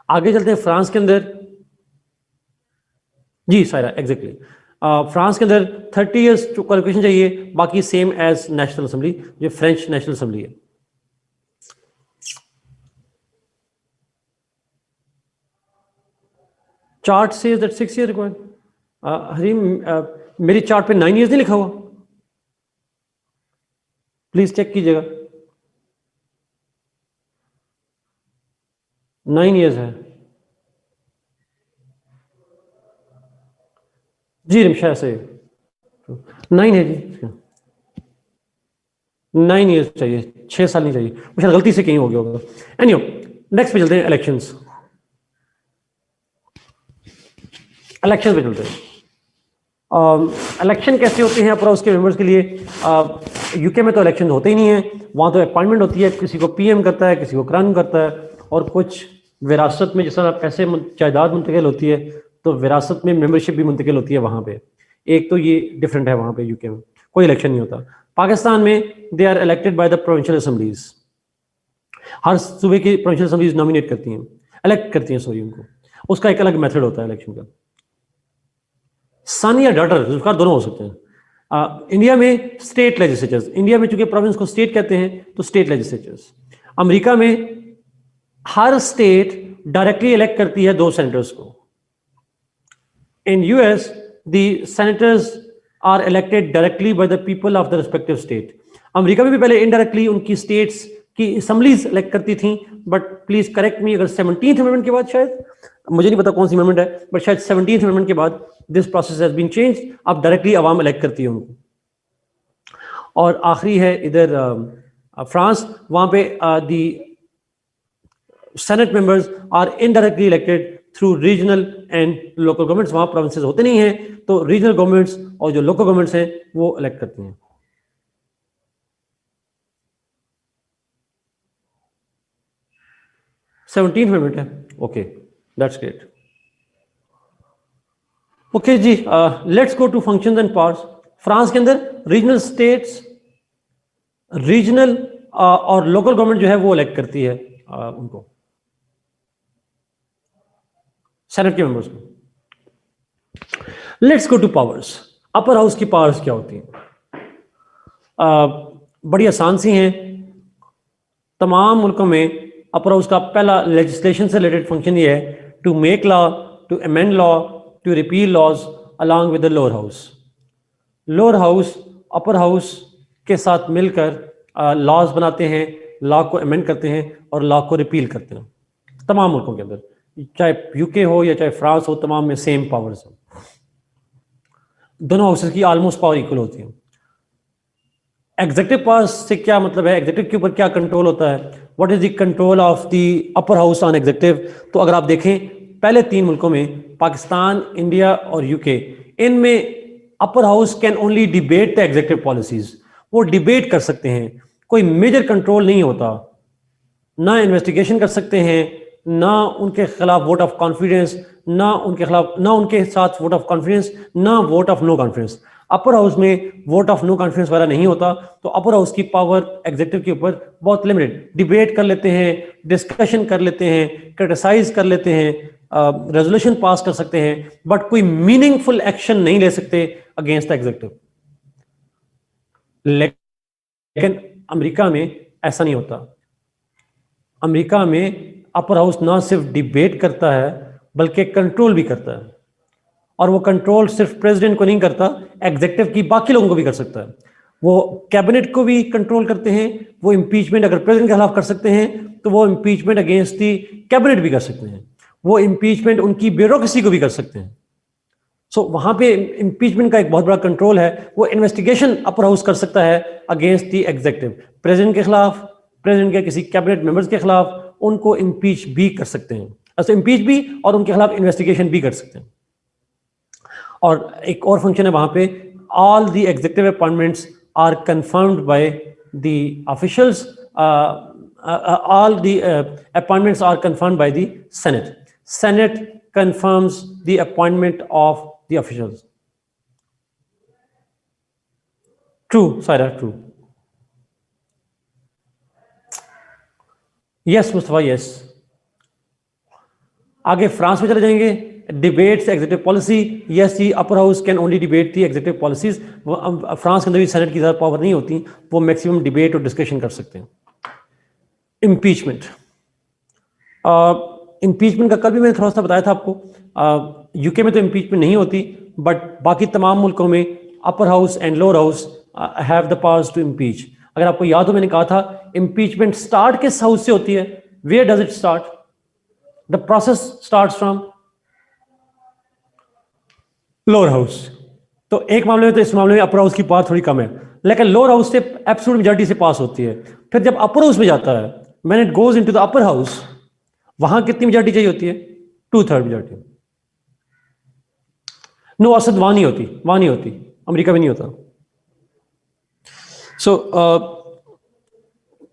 आगे चलते हैं फ्रांस के अंदर. जी सायरा एग्जैक्टली. फ्रांस के अंदर 30 ईयर्स क्वालिफिकेशन चाहिए, बाकी सेम एज नेशनल असेंबली, जो फ्रेंच नेशनल असेंबली है. Chart say that 6 year required. Hareem मेरी चार्ट पे 9 ईयर्स नहीं लिखा हुआ, प्लीज चेक कीजिएगा. 9 ईयर्स है जी रिमशा से. 9 है जी, 9 ईयर्स चाहिए, 6 साल नहीं चाहिए. मुझे गलती से कहीं हो गया होगा. एनीवे नेक्स्ट पे चलते हैं. इलेक्शंस. इलेक्शन पे चलते हैं. इलेक्शन कैसे होते हैं अपर उसके मेंबर्स के लिए? यूके में तो इलेक्शन होते ही नहीं है. वहाँ तो अपॉइंटमेंट होती है, किसी को पीएम करता है, किसी को क्राउन करता है. और कुछ विरासत में जिस तरह पैसे जायदाद मुंतकिल होती है, तो विरासत में मेंबरशिप भी मुंतकिल होती है वहाँ पे. एक तो ये डिफरेंट है वहाँ पे. यूके में कोई इलेक्शन नहीं होता. पाकिस्तान में they are elected by the provincial assemblies. हर सूबे की प्रोविंशियल असेंबलीज नॉमिनेट करती हैं, इलेक्ट करती हैं सॉरी उनको. उसका एक अलग मेथड होता है इलेक्शन का. सन या डॉटर जुल्फकार दोनों हो सकते हैं. इंडिया में स्टेट लेजिस्लेचर्स. इंडिया में चूंकि प्रोविंस को स्टेट कहते हैं तो स्टेट लेजिस्लेचर्स. अमेरिका में हर स्टेट डायरेक्टली इलेक्ट करती है 2 सेनेटर्स को. In US the senators are elected directly by the people of the respective state. America में भी पहले इनडायरेक्टली उनकी स्टेट्स की असेंबलीज इलेक्ट करती थी, बट प्लीज करेक्ट मी अगर 17th अमेंडमेंट के बाद, शायद मुझे नहीं पता कौन सी अमेंडमेंट है, बट शायद 17th अमेंडमेंट के बाद this process has been change. अब डायरेक्टली अवाम इलेक्ट करती है उनको. और आखिरी है इधर फ्रांस. वहां पे the senate members are indirectly elected through regional and local governments. वहां प्रोविंसेस होते नहीं हैं, तो रीजनल गवर्नमेंट्स और जो लोकल गवर्नमेंट्स हैं वो इलेक्ट करती हैं. 17th अमेंडमेंट है. Okay, that's great. ओके जी, let's go to functions and powers. France के अंदर रीजनल स्टेट्स, रीजनल और लोकल गवर्नमेंट जो है वो इलेक्ट करती है उनको, सेनेट के मेंबर्स को। Let's go two powers. Upper house की पावर्स क्या होती हैं? बड़ी आसान सी हैं। तमाम मुल्कों में अपर हाउस का पहला लेजिस्लेशन से रिलेटेड फंक्शन ये है to make law, to amend law, to repeal laws along with the lower house. Lower house upper house के साथ मिलकर लॉज बनाते हैं, लॉ को अमेंड करते हैं और लॉ को रिपील करते हैं। तमाम मुल्कों के अंदर, चाहे यूके हो या चाहे फ्रांस हो, तमाम में सेम पावर्स हैं। दोनों हाउसेस की ऑलमोस्ट पावर इक्वल होती है। एग्जीक्यूटिव पावर से क्या मतलब है? एग्जीक्यूटिव के ऊपर क्या कंट्रोल होता है? What is the control of the upper house on executive? तो अगर आप देखें पहले 3 मुल्कों में, पाकिस्तान, इंडिया और यूके, इनमें अपर house can only debate the executive policies. वो डिबेट कर सकते हैं, कोई मेजर कंट्रोल नहीं होता। ना इन्वेस्टिगेशन कर सकते हैं, ना उनके खिलाफ वोट ऑफ कॉन्फिडेंस, ना उनके साथ वोट ऑफ कॉन्फिडेंस, ना vote of no confidence. Upper house में वोट ऑफ नो कॉन्फिडेंस वगैरह नहीं होता, तो अपर हाउस की पावर एग्जीक्यूटिव के ऊपर बहुत लिमिटेड। डिबेट कर लेते हैं, डिस्कशन कर लेते हैं, क्रिटिसाइज कर लेते हैं, रेजोल्यूशन पास कर सकते हैं, बट कोई मीनिंगफुल एक्शन नहीं ले सकते अगेंस्ट द एग्जीक्यूटिव। लेकिन अमेरिका में ऐसा नहीं होता। अमेरिका में अपर हाउस ना सिर्फ डिबेट करता है बल्कि कंट्रोल भी करता है, और वो कंट्रोल सिर्फ प्रेसिडेंट को नहीं करता, एग्जीक्यूटिव की बाकी लोगों को भी कर सकता है। वो कैबिनेट को भी कंट्रोल करते हैं। वो इम्पीचमेंट अगर प्रेसिडेंट के खिलाफ कर सकते हैं तो वो इम्पीचमेंट अगेंस्ट दी कैबिनेट भी कर सकते हैं। वो इम्पीचमेंट उनकी ब्यूरोक्रेसी को भी कर सकते हैं। सो वहां पे इम्पीचमेंट का एक बहुत बड़ा कंट्रोल है। वो इन्वेस्टिगेशन अपर हाउस कर सकता है अगेंस्ट दी एग्जीक्यूटिव, प्रेसिडेंट के खिलाफ, प्रेसिडेंट के किसी कैबिनेट मेंबर्स के खिलाफ उनको इम्पीच भी कर सकते हैं। अच्छा, इम्पीच भी और उनके खिलाफ इन्वेस्टिगेशन भी कर सकते हैं। और एक और फंक्शन है वहां पे, all the executive appointments are confirmed by the officials, all the appointments are confirmed by the Senate. Senate confirms the appointment of the officials. True, Saira, true. Yes, Mustafa, yes. आगे France में चले जाएंगे। Debates executive policy, yes जी, upper house can only debate the executive policies. France के अंदर भी senate की ज़्यादा पावर नहीं होती, वो मैक्सिमम डिबेट और डिस्कशन कर सकते हैं। इम्पीचमेंट, इम्पीचमेंट का कल भी मैंने थोड़ा सा बताया था आपको। यूके में तो इम्पीचमेंट नहीं होती, बट बाकी तमाम मुल्कों में upper house and lower house have the powers to impeach. अगर आपको याद हो, मैंने कहा था इम्पीचमेंट स्टार्ट किस हाउस से होती है? Where does it start? The process starts from lower house. तो एक मामले में, तो इस मामले में अपर हाउस की पावर थोड़ी कम है, लेकिन लोअर हाउस से एब्सोल्यूट मेजॉरिटी से पास होती है। फिर जब अपर हाउस में जाता है, when it goes into the upper house, वहां कितनी मेजॉरिटी चाहिए होती है? 2/3 मेजॉरिटी। नो, असद वहां नहीं होती, वहां नहीं होती, अमेरिका में नहीं होता। सो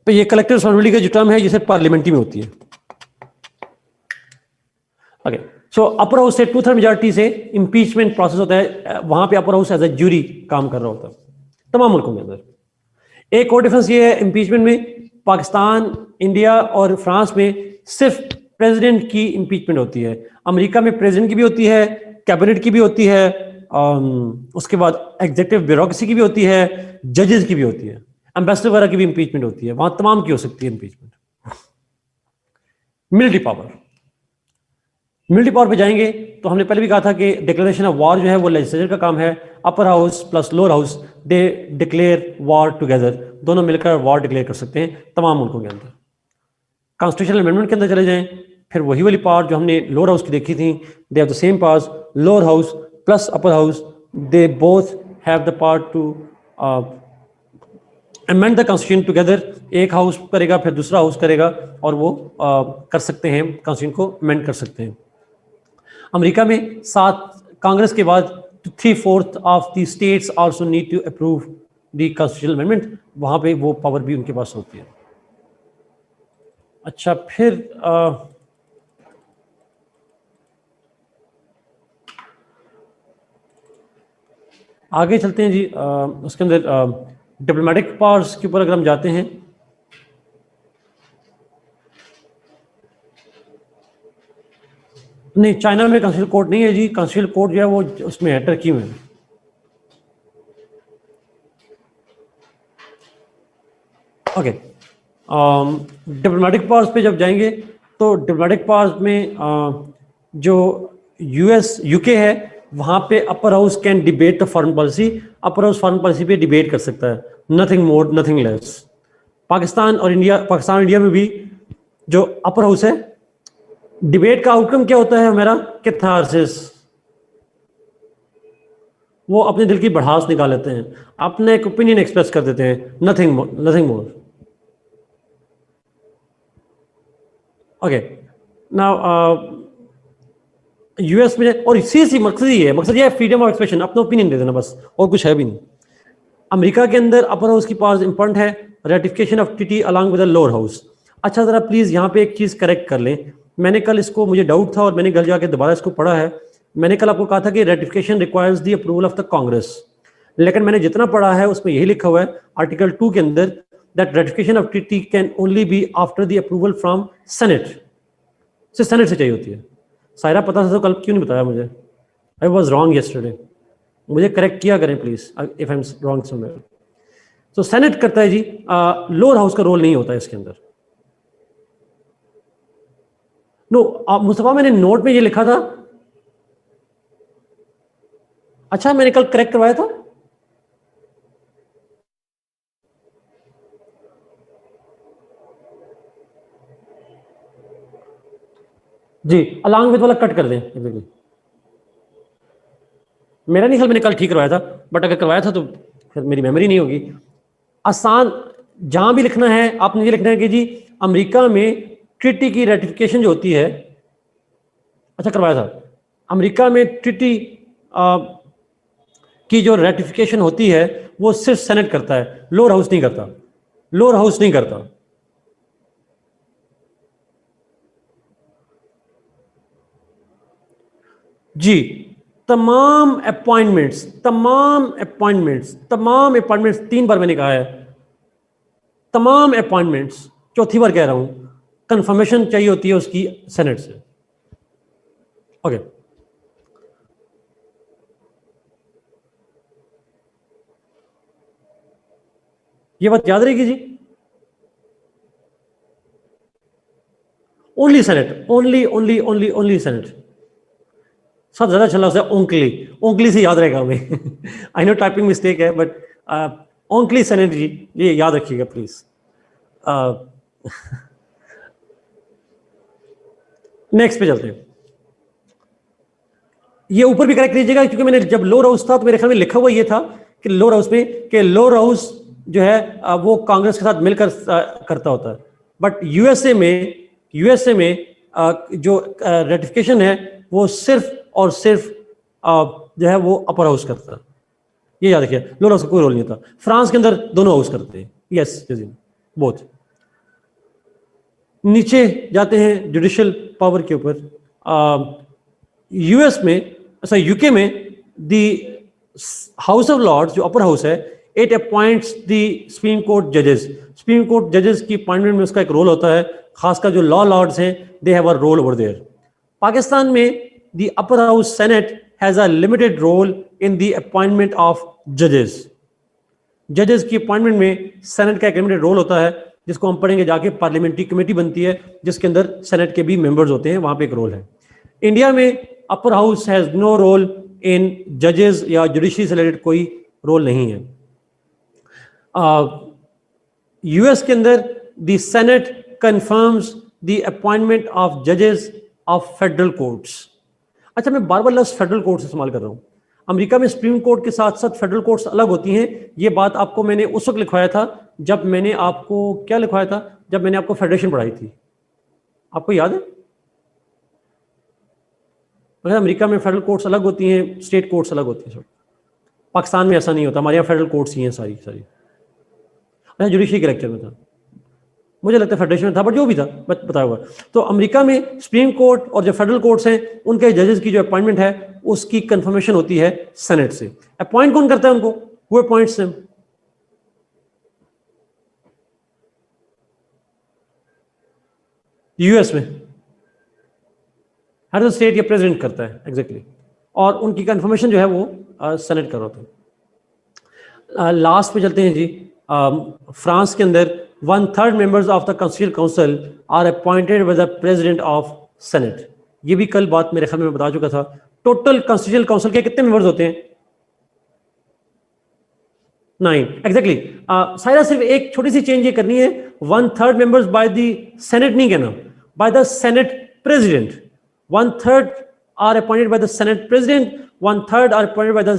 ये कलेक्टिव रिस्पांसिबिलिटी का जो टर्म है, जिसे पार्लियामेंट्री में होती है। ओके, सो अपर हाउस से 2/3 मेजॉरिटी से इंपीचमेंट प्रोसेस होता है। वहां पे upper house as a jury काम कर रहा होता है तमाम मुल्कों के अंदर। एक और डिफरेंस ये है इम्पीचमेंट में, पाकिस्तान, इंडिया और फ्रांस में सिर्फ प्रेसिडेंट की इम्पीचमेंट होती है। अमेरिका में प्रेसिडेंट की भी होती है, कैबिनेट की भी होती है, उसके बाद एग्जीक्यूटिव ब्यूरोक्रेसी की भी होती है, जजेस की भी होती है, एम्बेसडर वगैरह की भी इम्पीचमेंट होती है। वहां तमाम की हो सकती है impeachment. Military power, military power पे जाएंगे तो हमने पहले भी कहा था कि डिक्लेरेशन ऑफ वॉर जो है वो लेजिस्लेचर का काम है। Upper house plus lower house they declare war together, दोनों मिलकर वॉर डिक्लेयर कर सकते हैं तमाम मुल्कों के अंदर। कॉन्स्टिट्यूशनल अमेंडमेंट के अंदर चले जाएं, फिर वही वाली पावर जो हमने लोअर हाउस की देखी थी, they have the same powers. Lower house plus upper house, they both have the power to amend the constitution together. एक हाउस करेगा, फिर दूसरा हाउस करेगा, और वो कर सकते हैं, कॉन्स्टिट्यूशन को अमेंड कर सकते हैं। अमेरिका में 7 कांग्रेस के बाद 3/4 of the states also need to approve the constitutional amendment. वहां पे वो पावर भी उनके पास होती है। अच्छा, फिर आगे चलते हैं जी। उसके अंदर डिप्लोमेटिक पावर्स के ऊपर अगर हम जाते हैं, नहीं चाइना में कॉन्स्टिट्यूशनल कोर्ट नहीं है जी। कॉन्स्टिट्यूशनल कोर्ट जो है वो उसमें है, टर्की में। ओके, डिप्लोमेटिक पावर्स पे जब जाएंगे तो डिप्लोमेटिक पावर्स में जो यूएस यूके है वहां पे upper house can debate the foreign policy. Upper house foreign policy पे डिबेट कर सकता है, nothing more nothing less. Pakistan और इंडिया में भी जो अपर हाउस है, डिबेट का आउटकम क्या होता है हमारा, कैथारसिस। वो अपने दिल की भड़ास निकाल लेते हैं, अपने एक ओपिनियन एक्सप्रेस कर देते हैं, nothing more. Okay, now US में और सी मकसद ही है, मकसद ये है फ्रीडम ऑफ एक्सप्रेशन, अपना ओपिनियन दे देना बस, और कुछ है भी नहीं। अमेरिका के अंदर अपर हाउस की पावर्स इंपॉर्टेंट है, ratification of TT along with the lower house. अच्छा ज़रा प्लीज़ यहाँ पे एक चीज़ करेक्ट कर लें। मैंने कल इसको, मुझे डाउट था और मैंने कल जाके दोबारा इसको पढ़ा है। मैंने कल आपको कहा था कि ratification requires the approval of the Congress, लेकिन मैंने जितना पढ़ा है उसमें यही लिखा हुआ है आर्टिकल 2 के अंदर, दैट रेटिफिकेशन ऑफ टीटी can only be after the approval from senate. Senate से चाहिए होती है। सायरा पता था तो कल क्यों नहीं बताया मुझे? आई वॉज रॉन्ग येस्टरडे, मुझे करेक्ट किया करें please if I am wrong somewhere. तो सेनेट करता है जी, लोअर हाउस का रोल नहीं होता है इसके अंदर। नो मुस्तफा, मैंने नोट में ये लिखा था। अच्छा, मैंने कल करेक्ट करवाया था। जी, अलॉन्ग विद वाला कट कर दें। मेरा नहीं ख्याल मैंने कल ठीक करवाया था, बट अगर करवाया था तो फिर मेरी मेमोरी नहीं होगी। आसान, जहां भी लिखना है आपने ये लिखना है कि जी अमेरिका में ट्रीटी की रेटिफिकेशन जो होती है, अच्छा करवाया था, अमेरिका में ट्रीटी की जो रेटिफिकेशन होती है वो सिर्फ सेनेट करता है, लोअर हाउस नहीं करता। लोअर हाउस नहीं करता। जी, तमाम अपॉइंटमेंट्स 3 बार मैंने कहा है, तमाम अपॉइंटमेंट्स, चौथी बार कह रहा हूं, कंफर्मेशन चाहिए होती है उसकी सेनेट से। ओके, ये बात याद रहेगी जी। Only senate, only senate. सब ज्यादा चला उसे ओंकली से याद रहेगा हमें। आई नो टाइपिंग मिस्टेक है, बट ओंकली सेनेट जी, ये याद रखिएगा प्लीज। नेक्स्ट पे चलते हैं। ये ऊपर भी करेक्ट लीजिएगा, क्योंकि मैंने जब लोअर हाउस था तो मेरे ख्याल में लिखा हुआ ये था कि लोअर हाउस में, कि लोअर हाउस जो है वो कांग्रेस के साथ मिलकर करता होता है, बट यूएसए में जो रेटिफिकेशन है वो सिर्फ और सिर्फ जो है वो अपर हाउस करता है। ये याद रखिए, लोअर हाउस का कोई रोल नहीं होता। फ्रांस के अंदर दोनों हाउस करते हैं। Yes both. नीचे जाते हैं जुडिशियल पावर के ऊपर। यूएस में, अच्छा यूके में, द हाउस ऑफ लॉर्ड्स जो अपर हाउस है, it appoints the supreme court जजेस। सुप्रीम कोर्ट जजेस की अपॉइंटमेंट में उसका एक रोल होता है, खासकर जो लॉ लॉर्ड्स हैं, they have a roll over there. Pakistan में the upper house senate has a limited role in the appointment of जजेस। जजेस की अपॉइंटमेंट में सेनेट का एक लिमिटेड रोल होता है, जिसको हम पढ़ेंगे जाके। पार्लियामेंट्री कमेटी बनती है जिसके अंदर सेनेट के भी मेंबर्स होते हैं, वहां पे एक रोल है। इंडिया में upper house has no role in जजेस या जुडिशरी से रिलेटेड कोई रोल नहीं है। यूएस के अंदर the senate confirms the appointment of जजेस ऑफ फेडरल कोर्ट्स। अच्छा, मैं बार बार लफ्ज फेडरल कोर्ट्स इस्तेमाल कर रहा हूं। अमेरिका में सुप्रीम कोर्ट के साथ साथ फेडरल कोर्ट्स अलग होती हैं। ये बात आपको मैंने उस वक्त लिखवाया था जब मैंने आपको क्या लिखवाया था, जब मैंने आपको फेडरेशन पढ़ाई थी। आपको याद है? मतलब अमेरिका में फेडरल कोर्ट्स अलग होती हैं, स्टेट कोर्ट्स अलग होती हैं। पाकिस्तान में ऐसा नहीं होता, हमारे यहाँ फेडरल कोर्ट्स ही हैं सारी। अच्छा, जुडिशरी के लेक्चर में था। मुझे लगता है फेडरेशन था, बट जो भी था बताया हुआ। तो अमेरिका में सुप्रीम कोर्ट और जो फेडरल कोर्ट्स हैं उनके जजेस की जो अपॉइंटमेंट है उसकी कंफर्मेशन होती है सेनेट से। अपॉइंट कौन करता है उनको? Who appoints them? यूएस में हर स्टेट ये प्रेसिडेंट करता है एग्जैक्टली, और उनकी कंफर्मेशन जो है वो सेनेट कर रहा था। लास्ट पे चलते हैं जी। फ्रांस के अंदर 1/3 members of the constitutional council are appointed by the president of senate. ये भी कल बात मेरे ख्याल में बता चुका था। टोटल कॉन्स्टिट्यूशनल काउंसिल के कितने मेंबर्स होते हैं? 9 एग्जैक्टली। सायरा सिर्फ एक छोटी सी चेंज ये करनी है, 1/3 मेंबर्स बाय द सेनेट नहीं कहना, by the senate president. 1/3 are appointed by the senate president, 1/3 are appointed by the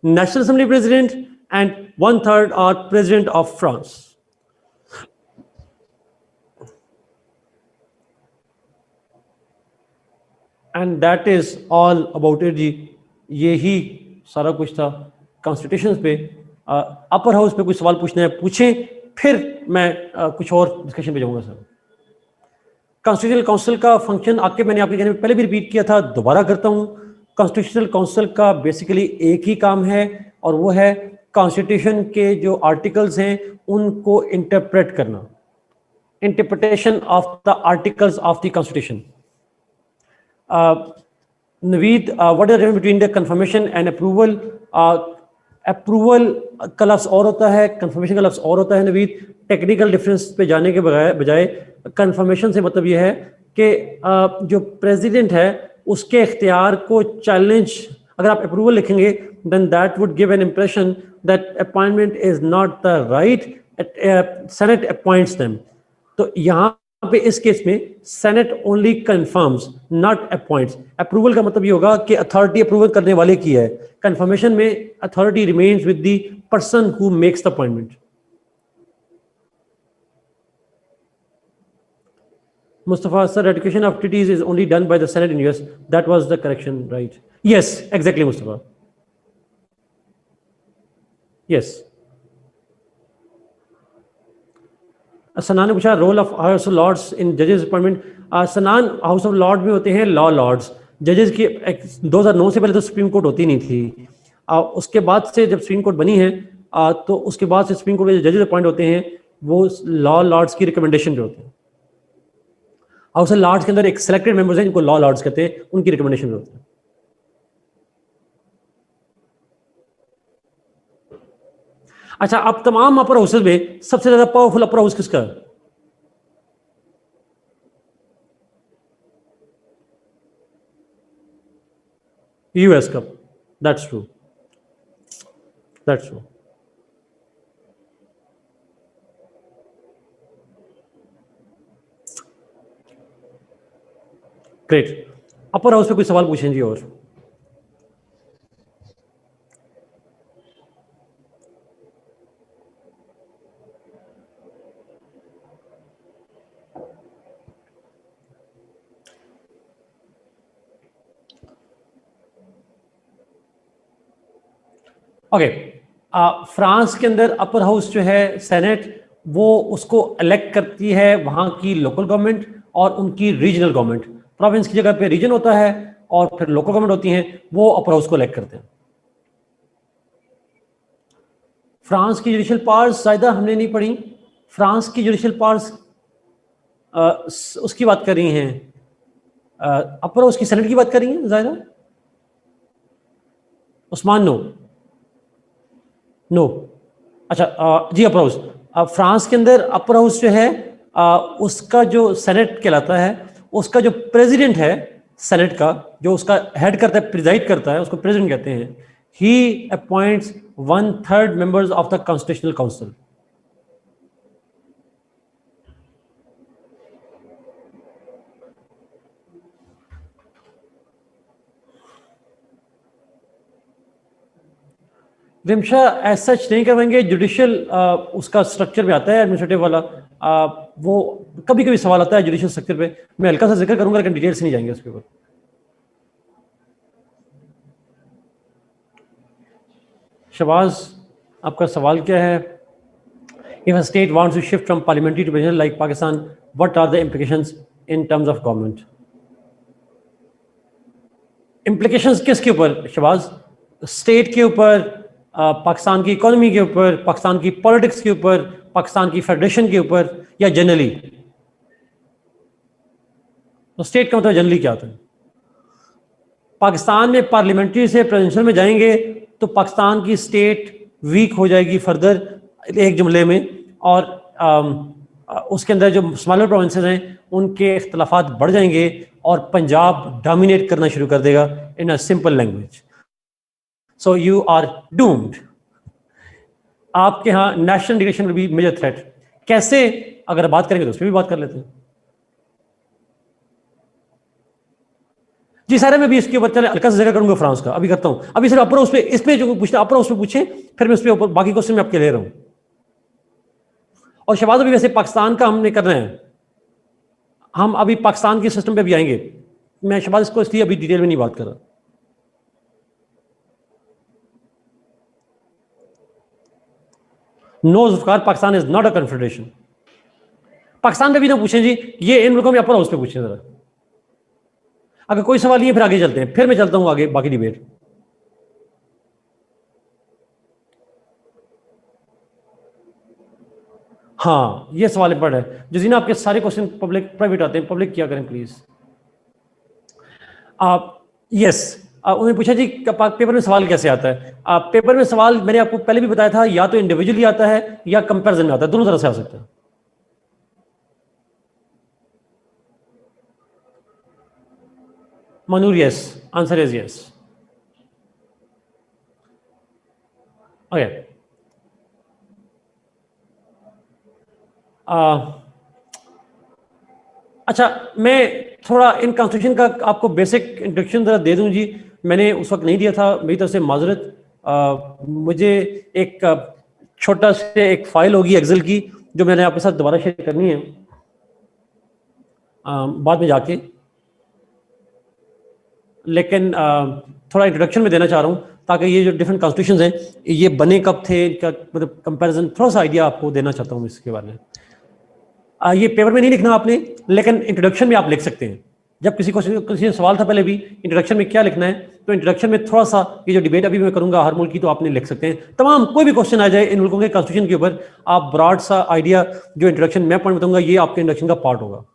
National Assembly President, and 1/3 are President of France. And that is all about it जी। यही सारा कुछ था constitution पे। Upper house पे कुछ सवाल पूछना है पूछें, फिर मैं कुछ और डिस्कशन पे जाऊंगा सर। कॉन्स्टिट्यूशनल काउंसिल का फंक्शन आपके मैंने आपके कहने में पहले भी रिपीट किया था, दोबारा करता हूँ। कॉन्स्टिट्यूशनल काउंसिल का बेसिकली एक ही काम है और वो है कॉन्स्टिट्यूशन के जो आर्टिकल्स हैं उनको इंटरप्रेट करना, interpretation of the articles of the constitution. Naveed, what is the difference between the confirmation and approval? Approval का लफ्ज़ और होता है, कंफर्मेशन का लफ्ज़ और होता है। नवीद, टेक्निकल डिफरेंस पे जाने के बजाय कंफर्मेशन से मतलब यह है कि जो प्रेसिडेंट है उसके इख्तियार को चैलेंज, अगर आप अप्रूवल लिखेंगे then that would give an impression that appointment is not the right, Senate appoints them. तो यहाँ पे इस केस में Senate only confirms not appoints. Approval का मतलब ये होगा कि अथॉरिटी अप्रूवल करने वाले की है, कंफर्मेशन में authority remains with the person who makes the appointment. Mustafa sir, ratification of treaties is only done by the Senate in US. That was the correction, right? Yes, exactly, Mustafa. Yes. Sanan ने पूछा role of house of lords in जजेस appointment. सनान, house of Lord में होते हैं law Lord's. जजेस की 2009 से पहले तो सुप्रीम कोर्ट होती नहीं थी। उसके बाद से जब सुप्रीम कोर्ट बनी है तो उसके बाद से सुप्रीम कोर्ट में जजेस अपॉइंट होते हैं वो लॉ लॉर्ड्स की रिकमेंडेशन पे होते हैं। हाउस ऑफ लॉर्ड्स के अंदर एक सिलेक्टेड मेंबर्स हैं जिनको लॉ लॉर्ड्स कहते हैं, उनकी रिकमेंडेशन पे होते हैं। अच्छा, अब तमाम अपर हाउसेस में सबसे ज्यादा पावरफुल अपर हाउस किसका है? यूएस का। That's true, that's true. Great. Upper house पे कोई सवाल पूछें जी और? ओके, फ्रांस के अंदर अपर हाउस जो है सेनेट, वो उसको इलेक्ट करती है वहां की लोकल गवर्नमेंट और उनकी रीजनल गवर्नमेंट। प्रोविंस की जगह पे रीजन होता है और फिर लोकल गवर्नमेंट होती हैं, वो अपर हाउस को इलेक्ट करते हैं। फ्रांस की जुडिशियल पावर्स ज्यादा हमने नहीं पढ़ी। फ्रांस की जुडिशियल पावर्स उसकी बात कर रही हैं, अपर हाउस की सेनेट की बात कर रही हैं ज्यादा। उस्मान, नो। अच्छा, जी अपर हाउस, फ्रांस के अंदर अपर हाउस जो है उसका जो सेनेट कहलाता है, उसका जो प्रेसिडेंट है सेनेट का, जो उसका हेड करता है, प्रिजाइड करता है, उसको प्रेसिडेंट कहते हैं। He appoints 1/3 members of the constitutional council. Rimsha as such नहीं करवाएंगे, जुडिशियल उसका स्ट्रक्चर में आता है एडमिनिस्ट्रेटिव वाला। वो कभी कभी सवाल आता है जुडिशियल स्ट्रक्चर पे, मैं हल्का सा जिक्र करूंगा लेकिन डिटेल से नहीं जाएंगे उसके ऊपर। शबाज, आपका सवाल क्या है? If a state wants to shift from parliamentary to presidential like Pakistan, what are the implications in terms of government? Implications किसके ऊपर शबाज? स्टेट के ऊपर, पाकिस्तान की इकोनॉमी के ऊपर, पाकिस्तान की पॉलिटिक्स के ऊपर, पाकिस्तान की फेडरेशन के ऊपर, या जनरली? तो स्टेट का मतलब जनरली क्या होता है? पाकिस्तान में पार्लियामेंट्री से प्रेसिडेंशियल में जाएंगे तो पाकिस्तान की स्टेट वीक हो जाएगी फर्दर, एक जुमले में, और उसके अंदर जो स्मॉलर प्रोविंसेस हैं उनके इख्तलाफात बढ़ जाएंगे और पंजाब डोमिनेट करना शुरू कर देगा in a simple language. So you are doomed. आपके यहाँ national integration will be major threat. कैसे? अगर बात करेंगे तो उस पर भी बात कर लेते हैं. जी सारे मैं भी इसके ऊपर चले हल्का सा जिक्र करूंगा फ्रांस का, अभी करता हूं. अभी सिर्फ अपर उस पे, इस पे जो पूछना अपर उस पे पूछे, फिर मैं उस पे बाकी क्वेश्चन मैं आपके ले रहा हूं. और शहबाज अभी वैसे पाकिस्तान का हमने करना है, हम अभी पाकिस्तान के सिस्टम पे भी आएंगे. मैं शहबाज इसको इसलिए अभी डिटेल में नहीं बात कर रहा. No Zulfikar, Pakistan is not a confederation. Pakistan पे भी ना पूछें जी, ये इन मुल्कों में अपर हाउस पे पूछें जरा. अगर कोई सवाल नहीं है फिर आगे चलते हैं, फिर मैं चलता हूं आगे बाकी डिबेट. हाँ ये सवाल इंपॉर्टेंट है. जजीना आपके सारे क्वेश्चन पब्लिक प्राइवेट आते हैं, पब्लिक क्या करें प्लीज. आप यस, उन्होंने पूछा जी पेपर में सवाल कैसे आता है. पेपर में सवाल मैंने आपको पहले भी बताया था, या तो इंडिविजुअली आता है या कंपैरिजन में आता है, दोनों तरह से आ सकता है. Manur yes, answer is yes. Okay, अच्छा मैं थोड़ा इन कॉन्स्टिट्यूशन का आपको बेसिक इंट्रोडक्शन जरा दे दूं जी. मैंने उस वक्त नहीं दिया था, मेरी तरफ से माजरत. मुझे एक छोटा से एक फाइल होगी एक्सेल की जो मैंने आपके साथ दोबारा शेयर करनी है बाद में जाके, लेकिन थोड़ा इंट्रोडक्शन में देना चाह रहा हूँ ताकि ये जो डिफरेंट कॉन्स्टिट्यूशंस हैं ये बने कब थे, इनका मतलब कंपैरिजन थोड़ा सा आइडिया आपको देना चाहता हूँ इसके बारे में. ये पेपर में नहीं लिखना आपने, लेकिन इंट्रोडक्शन में आप लिख सकते हैं. जब किसी सवाल था पहले भी इंट्रोडक्शन में क्या लिखना है, तो इंट्रोडक्शन में थोड़ा सा ये जो डिबेट अभी मैं करूंगा हर मुल्क की, तो आपने लिख सकते हैं. तमाम कोई भी क्वेश्चन आ जाए इन मुल्कों के कॉन्स्टिट्यूशन के ऊपर, आप ब्रॉड सा आइडिया जो इंट्रोडक्शन मैं पॉइंट बताऊंगा ये आपके इंट्रोडक्शन का पार्ट होगा.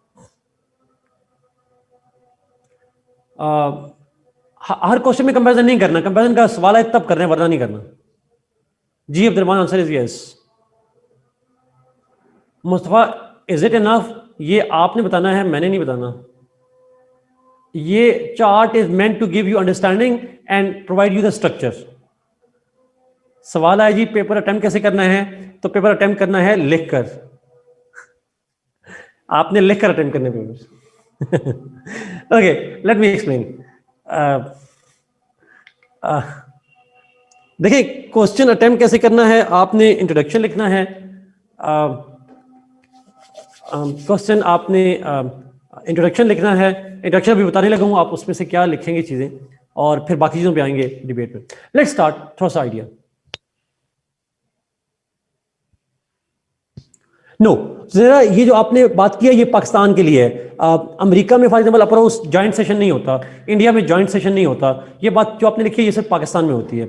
हर क्वेश्चन में कंपैरिजन नहीं करना, कंपैरिजन का सवाल है तब करना है वरना नहीं करना. जी Abdulrahman, answer is yes. Mustafa, is it enough? ये आपने बताना है, मैंने नहीं बताना. ये chart is meant to give you understanding and provide you the structure. सवाल है जी पेपर अटेम्प्ट कैसे करना है, तो पेपर अटेम्प्ट करना है लिखकर. आपने लिखकर अटेम्प्ट करने paper. Okay, let me explain. देखिए क्वेश्चन अटेम्प्ट कैसे करना है, आपने इंट्रोडक्शन लिखना है. क्वेश्चन आपने इंट्रोडक्शन लिखना है. इंट्रोडक्शन अभी बताने लगा हूँ, आप उसमें से क्या लिखेंगे चीजें, और फिर बाकी चीजों पे आएंगे डिबेट में. Let's start. थोड़ा सा आइडिया. नो जरा ये जो आपने बात किया ये पाकिस्तान के लिए है. अमेरिका में for example upper house joint session नहीं होता, इंडिया में जॉइंट सेशन नहीं होता. ये बात जो आपने लिखी है ये सिर्फ पाकिस्तान में होती है.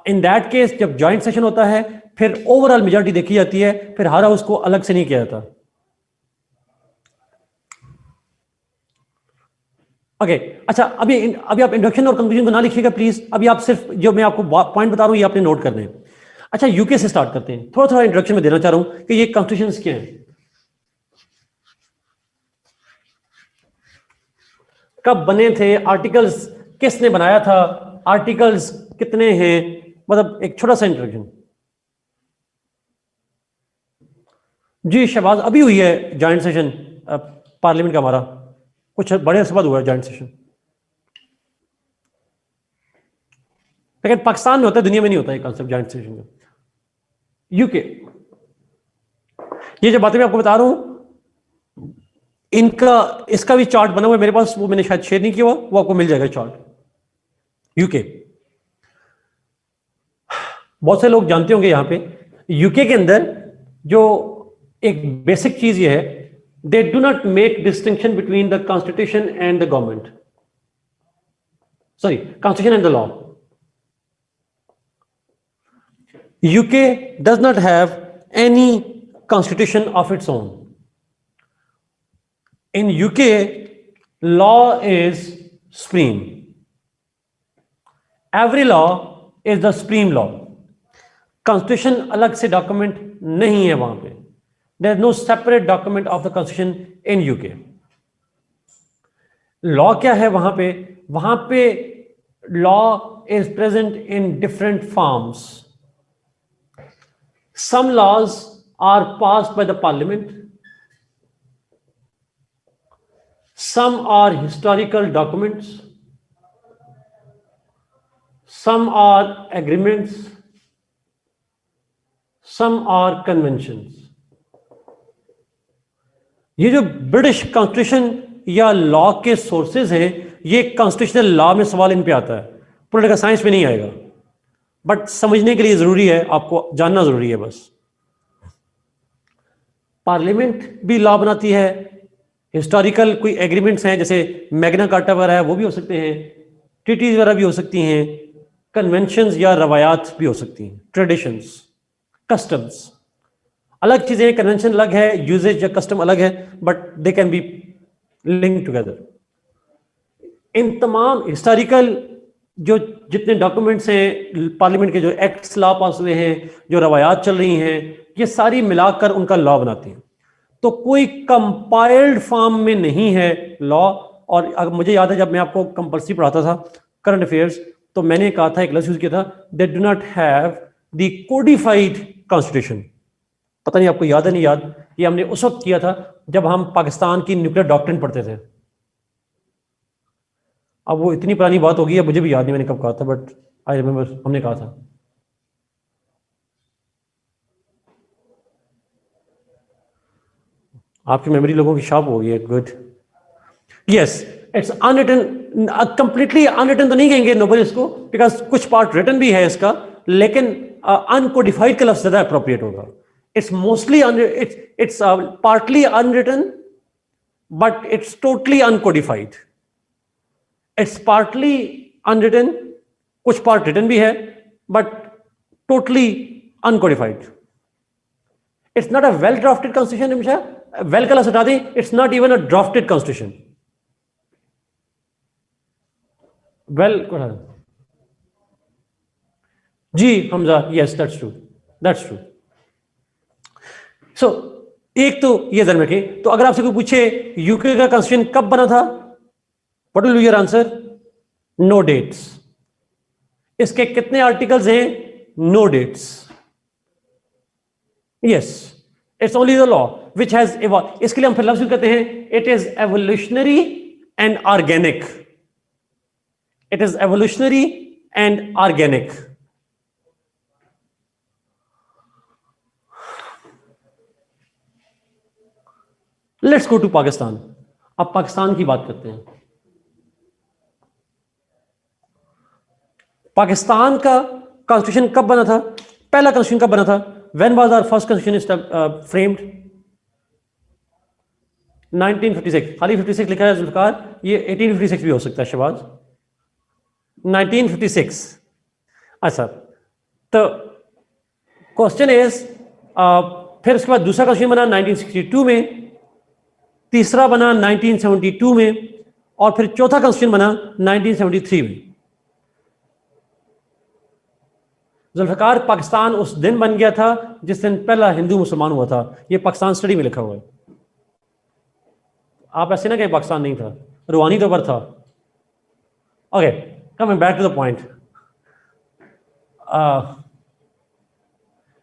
इन दैट केस जब जॉइंट सेशन होता है फिर ओवरऑल मेजॉरिटी देखी जाती है, फिर हर हाउस को अलग से नहीं किया जाता. ओके अच्छा, अभी आप इंट्रोडक्शन और कंक्लूजन को ना लिखिएगा प्लीज. अभी आप सिर्फ जो मैं आपको पॉइंट बता रहा हूं ये आपने नोट करने हैं. अच्छा यूके से स्टार्ट करते हैं. थोड़ा थोड़ा इंट्रोडक्शन में देना चाह रहा हूं कि ये कॉन्स्टिट्यूशंस क्या हैं, कब बने थे, आर्टिकल्स किसने बनाया था, आर्टिकल्स कितने हैं, मतलब एक छोटा सा इंट्रोडक्शन. जी शहबाज, अभी हुई है जॉइंट सेशन पार्लियामेंट का हमारा, कुछ बड़े अरसे बाद हुआ है जॉइंट सेशन. लेकिन पाकिस्तान में होता है, दुनिया में नहीं होता है कॉन्सेप्ट जॉइंट सेशन का. यूके, ये जो बातें मैं आपको बता रहा हूं इनका इसका भी चार्ट बना हुआ है मेरे पास, वो मैंने शायद शेयर नहीं किया हुआ, वो आपको मिल जाएगा चार्ट. यूके बहुत से लोग जानते होंगे, यहां पे यूके के अंदर जो एक बेसिक चीज ये है, they do not make distinction between the constitution and the government, sorry constitution and the law. UK does not have any constitution of its own. In UK, law is supreme. Every law is the supreme law. Constitution अलग से document नहीं है वहां पे. There is no separate document of the Constitution in UK. Law क्या है वहां पे? वहां पे law is present in different forms. Some laws are passed by the parliament. Some are historical documents. Some are agreements. Some are conventions. ये जो British constitution या law के सोर्सेज हैं, ये कॉन्स्टिट्यूशनल लॉ में सवाल इन पे आता है, पॉलिटिकल साइंस में नहीं आएगा. बट समझने के लिए जरूरी है, आपको जानना जरूरी है. बस पार्लियामेंट भी लॉ बनाती है, हिस्टोरिकल कोई एग्रीमेंट्स हैं जैसे मैग्ना कार्टा वगैरह है, वो भी हो सकते हैं, ट्रीटीज वगैरह भी हो सकती हैं, कन्वेंशंस या रवायात भी हो सकती हैं, ट्रेडिशंस, कस्टम्स. अलग चीजें, कन्वेंशन अलग है, यूजेज या कस्टम अलग है, but they can be link together. इन तमाम हिस्टोरिकल जो जितने डॉक्यूमेंट्स हैं, पार्लियामेंट के जो एक्ट्स लॉ पास हुए हैं, जो रवायात चल रही हैं, ये सारी मिलाकर उनका लॉ बनाती हैं. तो कोई कंपाइल्ड फॉर्म में नहीं है लॉ. और मुझे याद है जब मैं आपको कंपल्सरी पढ़ाता था करंट अफेयर्स, तो मैंने कहा था, एक लफ्ज़ यूज किया था, they do not have the codified constitution. पता नहीं आपको याद है नहीं याद, ये हमने उस वक्त किया था जब हम पाकिस्तान की न्यूक्लियर डॉक्ट्रिन पढ़ते थे. अब वो इतनी पुरानी बात होगी, मुझे भी याद नहीं मैंने कब कहा था, बट आई रिमेंबर हमने कहा था. आपकी मेमोरी लोगों की शार्प हो गई है. Good. Yes, it's unwritten. Completely unwritten तो नहीं कहेंगे नोबल इसको, बिकॉज कुछ पार्ट रिटन भी है इसका, लेकिन अनकोडिफाइड का लफ्ज ज्यादा अप्रोप्रिएट होगा. It's mostly it's partly unwritten, but it's totally uncodified. It's partly unwritten, कुछ पार्ट रिटन भी है, but totally uncodified. It's not a well drafted constitution. Nimisha, well का लफ्ज हटा दें, it's not even a drafted constitution. Well जी Hamza, yes that's true, that's true. So एक तो ये ध्यान रखें. तो अगर आपसे कोई पूछे यूके का कॉन्स्टिट्यूशन कब बना था, what will be your answer? No dates. इसके कितने आर्टिकल्स हैं? No dates. Yes, it's only the law which has evolve. इसके लिए हम फिर लफ्ज यूज करते हैं, it is evolutionary and organic. It is evolutionary and organic. Let's go to Pakistan. अब पाकिस्तान की बात करते हैं. पाकिस्तान का कॉन्स्टिट्यूशन कब बना था? पहला कॉन्स्टिट्यूशन कब बना था? When was our first constitution framed? 1956. खाली 56 लिखा है जुल्फकार, ये 1856 भी हो सकता है शहबाज. 1956. अच्छा, तो क्वेश्चन इज, फिर उसके बाद दूसरा कॉन्स्टिट्यूशन बना 1962 में, तीसरा बना 1972 में, और फिर चौथा कॉन्स्टिट्यूशन बना 1973 में. जुल्फकार, पाकिस्तान उस दिन बन गया था जिस दिन पहला हिंदू मुसलमान हुआ था. ये पाकिस्तान स्टडी में लिखा हुआ है. आप ऐसे ना कहें पाकिस्तान नहीं था, रूहानी तो पर था. Okay, coming back to the point.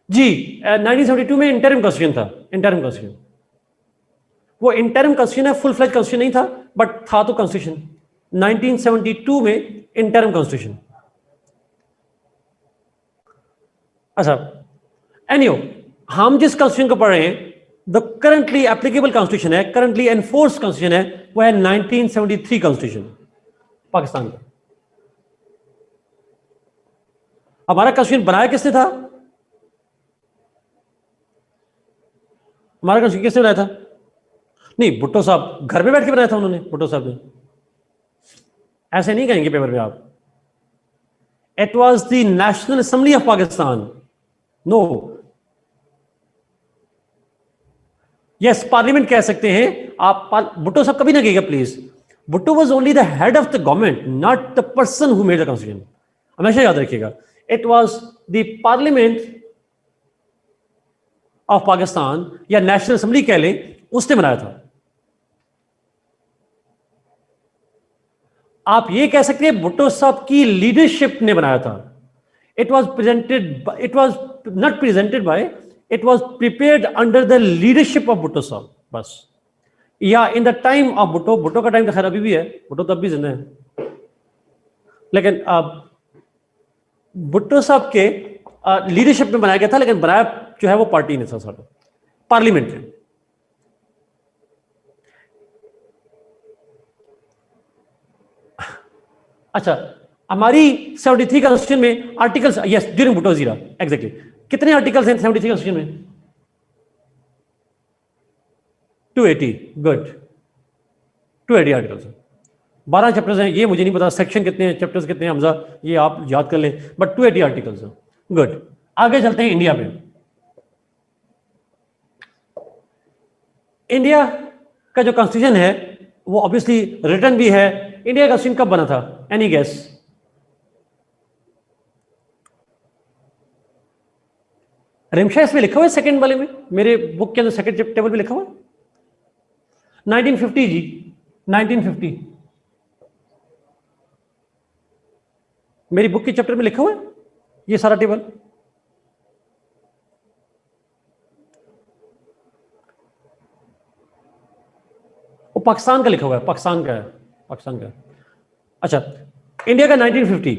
जी 1972 में इंटरिम कॉन्स्टिट्यूशन था. इंटरिम कॉन्स्टिट्यूशन, वो इंटरिम कॉन्स्टिट्यूशन है, फुल फ्लेज कॉन्स्टिट्यूशन नहीं था, बट था तो कॉन्स्टिट्यूशन. 1972 में इंटरिम कॉन्स्टिट्यूशन. अच्छा, एनीहो, हम जिस कॉन्स्टिट्यूशन को पढ़ रहे हैं, द करंटली एप्लीकेबल कॉन्स्टिट्यूशन है, करंटली एनफोर्स कॉन्स्टिट्यूशन है, वो है 1973 कॉन्स्टिट्यूशन पाकिस्तान का. हमारा कॉन्स्टिट्यूशन बनाया किसने था? हमारा कॉन्स्टिट्यूशन किसने बनाया था? नहीं, भुट्टो साहब घर में बैठ के बनाया था उन्होंने, भुट्टो साहब ने। ऐसे नहीं कहेंगे पेपर में आप। It was the National Assembly of Pakistan. No, yes, parliament कह सकते हैं आप। भुट्टो साहब कभी ना कहेगा please. Bhutto was only the head of the government, not the person who made the constitution. हमेशा याद रखिएगा, it was the parliament of Pakistan या नेशनल असेंबली कह लें, उसने बनाया था। आप ये कह सकते हैं भुट्टो साहब की लीडरशिप ने बनाया था। It was presented, it was not presented by, it was prepared under the leadership of Bhutto साहब, बस। या in the time of Bhutto. Bhutto का टाइम तो खैर अभी भी है, भुट्टो तब भी जिंदा है, लेकिन भुट्टो साहब के लीडरशिप में बनाया गया था, लेकिन बनाया जो है वो पार्टी ने था, सारा पार्लियामेंट ने। अच्छा, हमारी 73 कॉन्स्टिट्यूशन में आर्टिकल्स, यस, ड्यूरिंग भुट्टो जीरा, एग्जैक्टली कितने आर्टिकल्स हैं 73 कॉन्स्टिट्यूशन में? 280, गुड, 280 आर्टिकल्स हैं। 12 चैप्टर्स हैं, ये मुझे नहीं पता सेक्शन कितने हैं, चैप्टर्स कितने हैं हमजा, ये आप याद कर लें, बट 280 आर्टिकल्स हैं। गुड, आगे चलते हैं इंडिया में। इंडिया का जो कॉन्स्टिट्यूशन है वो ऑब्वियसली रिटन भी है। इंडिया का कॉन्स्टिट्यूशन कब बना था? Any guess? रिमशा इसमें लिखा हुआ है सेकंड वाले में, मेरे बुक के अंदर सेकंड टेबल में लिखा हुआ है 1950 जी, 1950 मेरी बुक के चैप्टर में लिखा हुआ है ये सारा टेबल। वो पाकिस्तान का लिखा हुआ है, पाकिस्तान का है, पाकिस्तान का। अच्छा, इंडिया का 1950,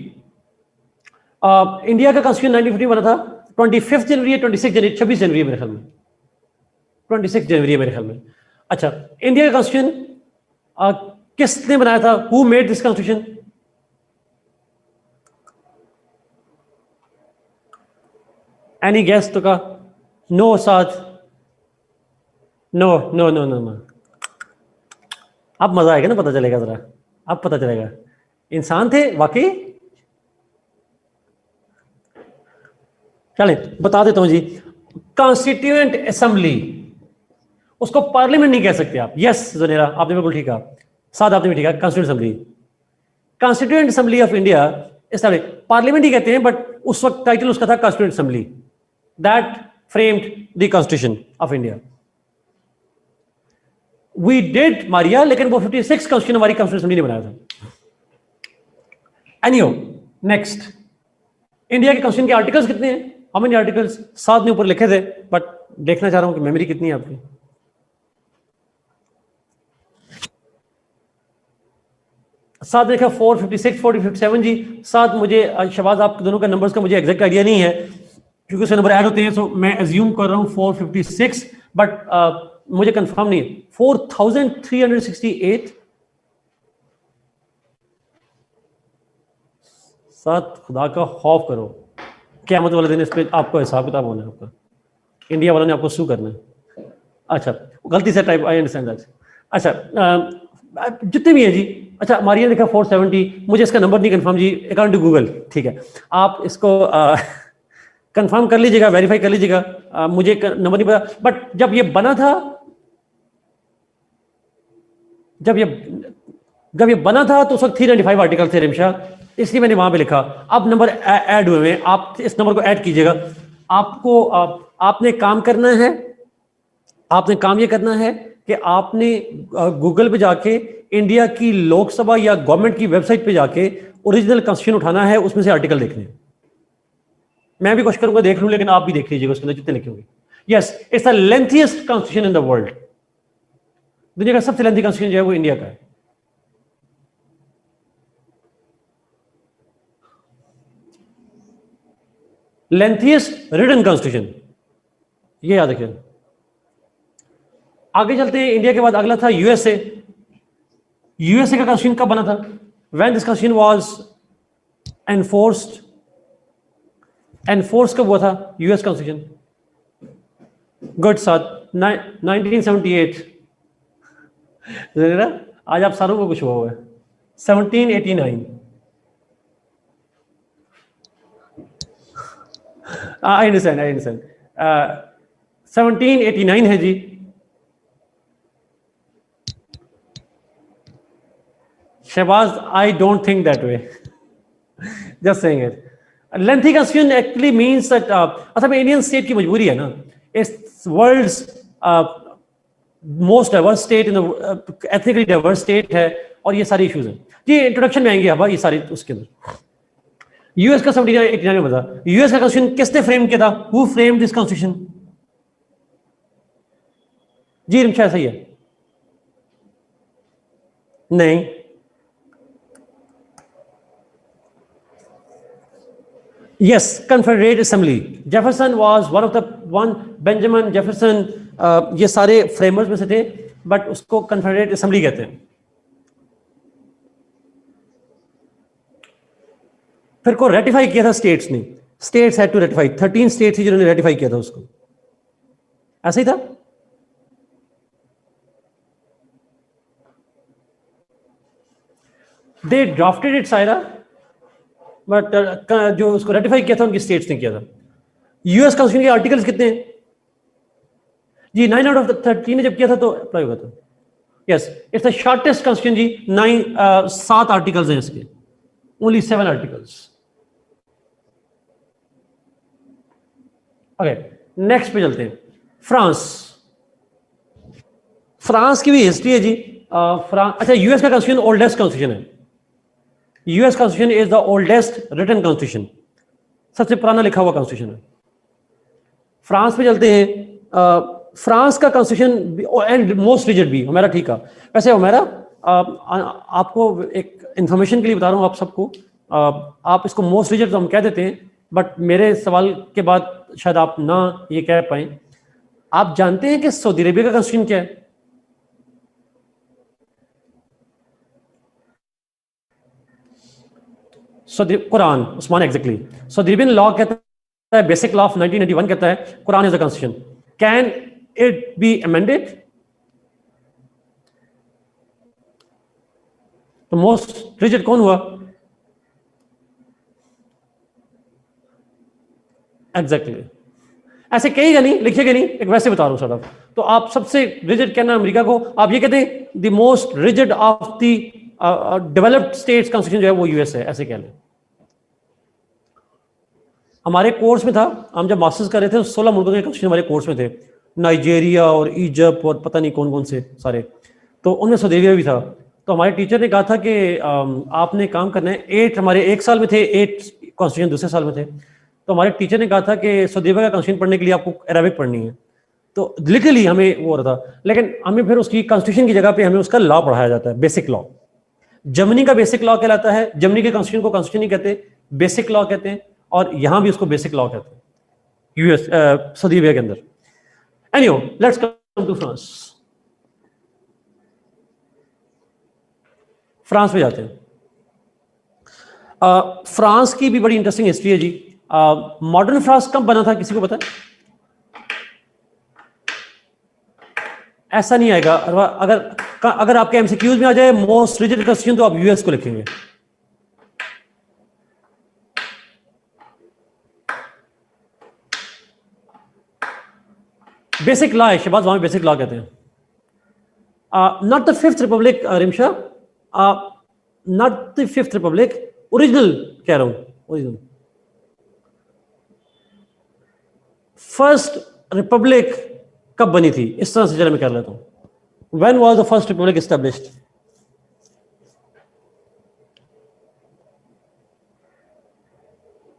इंडिया का कॉन्स्टिट्यूशन 1950 बना था। 25 जनवरी या 26 जनवरी, 26 जनवरी मेरे ख्याल में, 26 जनवरी मेरे ख्याल में। अच्छा, इंडिया का कॉन्स्टिट्यूशन किसने बनाया था? Who made this constitution? Any guess? तो का नो साथ, no no no no no. अब मजा आएगा ना, पता चलेगा जरा, अब पता चलेगा इंसान थे वाकई। चले बता देता हूं जी, कॉन्स्टिट्यूएंट असेंबली, उसको पार्लियामेंट नहीं कह सकते आप। यस जनेरा, आपने बिल्कुल ठीक कहा, साथ आपने भी ठीक कहा, constituent assembly. Constituent assembly of India इस पार्लियामेंट ही कहते हैं, बट उस वक्त टाइटल उसका था constituent assembly, that framed the constitution of India. We did Maria, लेकिन वो 56 कॉन्स्टिट्यूशन हमारी कॉन्स्टिट्यूएंट असेंबली ने बनाया था। एनीहो, नेक्स्ट, इंडिया के कॉन्स्टिट्यूशन के आर्टिकल्स कितने हैं? How many articles? 7 ने ऊपर लिखे थे, बट देखना चाह रहा हूं कि मेमोरी कितनी है आपकी। साथ देखा 456, 457 जी। साथ मुझे शबाज आप दोनों का नंबर्स का मुझे एग्जैक्ट आइडिया नहीं है, क्योंकि उससे नंबर ऐड होते हैं, सो मैं एज्यूम कर रहा हूं 456, बट मुझे कंफर्म नहीं है। 4368। साथ खुदा का खौफ करो, क़यामत वाले दिन इस पे आपको हिसाब किताब होना है, आपका इंडिया वालों ने आपको सू करना है। अच्छा, गलती से टाइप, आई अंडरस्टैंड दैट। अच्छा, जितने भी हैं जी। अच्छा, मारिया लिखा 470, मुझे इसका नंबर नहीं कंफर्म जी, अकॉर्डिंग टू गूगल, ठीक है, आप इसको कंफर्म कर लीजिएगा, वेरीफाई कर लीजिएगा, मुझे नंबर नहीं पता। बट जब ये बना था, जब ये बना था तो उस वक्त 395 आर्टिकल थे रिमशा, इसलिए मैंने वहां पे लिखा। अब नंबर ऐड हुए हैं, आप इस नंबर को ऐड कीजिएगा। आपको आपने काम करना है, आपने काम ये करना है कि आपने गूगल पे जाके इंडिया की लोकसभा या गवर्नमेंट की वेबसाइट पे जाके ओरिजिनल कॉन्स्टिट्यूशन उठाना है, उसमें से आर्टिकल देखने हैं। मैं भी कोशिश करूंगा देख लूं, लेकिन आप भी देख लीजिएगा उसके अंदर जितने लिखे होंगे। Yes, it's the lengthiest constitution in the world. दुनिया का सबसे लेंथी कॉन्स्टिट्यूशन जो है वो इंडिया का है। लेंथीएस्ट रिटन कॉन्स्टिट्यूशन, ये याद रखिए। आगे चलते हैं, इंडिया के बाद अगला था यूएसए। यूएसए का कॉन्स्टिट्यूशन कब बना था? When this constitution was enforced, enforce कब हुआ था यूएस कॉन्स्टिट्यूशन? गुड साथ 1978 जरा आज आप सारों को कुछ हुआ हुआ है 1789 आई अंडरस्टैंड 1789 है जी Shahbaz I don't think that way just saying it lengthy constitution actually means that असल में इंडियन स्टेट की मजबूरी है ना it's world's most diverse state in ethnically diverse state है और ये सारी इश्यूज हैं जी इंट्रोडक्शन में आएंगे अब ये सारी उसके अंदर यूएस का 1789 में बता यूएस का कॉन्स्टिट्यूशन किसने फ्रेम किया था हु फ्रेम दिस कॉन्स्टिट्यूशन जी रिमशा सही है नहीं yes confederate assembly jefferson was one of the one benjamin jefferson ये सारे फ्रेमर्स में से थे बट उसको कन्फेडरेट असेंबली कहते हैं फिर को रेटिफाई किया था स्टेट्स ने states had to ratify 13 states थी जिन्होंने रेटिफाई किया था उसको ऐसा ही था they drafted it Saira but जो उसको रेटिफाई किया था उनकी स्टेट्स ने किया था यूएस कॉन्स्टिट्यूशन के आर्टिकल्स कितने हैं जी 9 आउट ऑफ द 13 ने जब किया था तो अप्लाई होगा था yes it's the shortest constitution जी 7 आर्टिकल्स हैं इसके ओनली 7 आर्टिकल्स ओके नेक्स्ट पे चलते हैं फ्रांस की भी हिस्ट्री है जी अच्छा यूएस का कॉन्स्टिट्यूशन ओल्डेस्ट कॉन्स्टिट्यूशन है US constitution is the oldest written constitution सबसे पुराना लिखा हुआ कॉन्स्टिट्यूशन है फ्रांस पे चलते हैं फ्रांस का कॉन्स्टिट्यूशन एंड मोस्ट रिजिड भी हमारा ठीक है वैसे हमारा आपको एक इंफॉर्मेशन के लिए बता रहा हूँ आप सबको आप इसको मोस्ट रिजिड तो हम कह देते हैं बट मेरे सवाल के बाद शायद आप ना ये कह पाए आप जानते हैं कि सऊदी अरेबिया का कॉन्स्टिट्यूशन क्या है Quran Usman exactly Saudi Arabian law कहता है बेसिक लॉ ऑफ 1991 कहता है Quran is the constitution can it be amended तो मोस्ट रिजिड कौन हुआ एग्जैक्टली ऐसे कहेगा नहीं लिखेगा नहीं एक वैसे बता रहा हूं सर तो आप सबसे रिजिड कहना अमेरिका को आप ये कहते हैं the most rigid of the developed states constitution जो है वो यूएस है ऐसे कह लें हमारे कोर्स में था हम जब मास्टर्स कर रहे थे 16 मुल्कों के कॉन्स्टिट्यूशन हमारे कोर्स में थे नाइजीरिया और इजिप्ट और पता नहीं कौन कौन से सारे तो उनमें सऊदी अरेबिया भी था तो हमारे टीचर ने कहा था कि आपने काम करना है 8 हमारे एक साल में थे 8 कॉन्स्टिट्यूशन दूसरे साल में थे तो हमारे टीचर ने कहा था कि सऊदी अरेबिया का कॉन्स्टिट्यूशन पढ़ने के लिए आपको अरबिक पढ़नी है तो लिटरली हमें वो हो रहा था लेकिन हमें फिर उसकी कॉन्स्टिट्यूशन की जगह पे हमें उसका लॉ पढ़ाया जाता है बेसिक लॉ जर्मनी का बेसिक लॉ कहलाता है जर्मनी के कॉन्स्टिट्यूशन को कॉन्स्टिट्यूशन नहीं कहते बेसिक लॉ कहते हैं और यहां भी उसको बेसिक लॉ कहते हैं यूएस सऊदी अरेबिया के अंदर anyhow let's come to France France में जाते हैं फ्रांस की भी बड़ी इंटरेस्टिंग हिस्ट्री है जी मॉडर्न फ्रांस कब बना था किसी को पता है ऐसा नहीं आएगा अगर आपके एमसीक्यूज में आ जाए मोस्ट रिजिड कॉन्स्टिट्यूशन तो आप यूएस को लिखेंगे बेसिक लॉ है शहबाज वहां बेसिक लॉ कहते हैं not the fifth Republic Rimsha not the fifth Republic original कह रहा हूं ओरिजिनल फर्स्ट रिपब्लिक कब बनी थी इस तरह से जरा मैं कर लेता हूं when was the first Republic established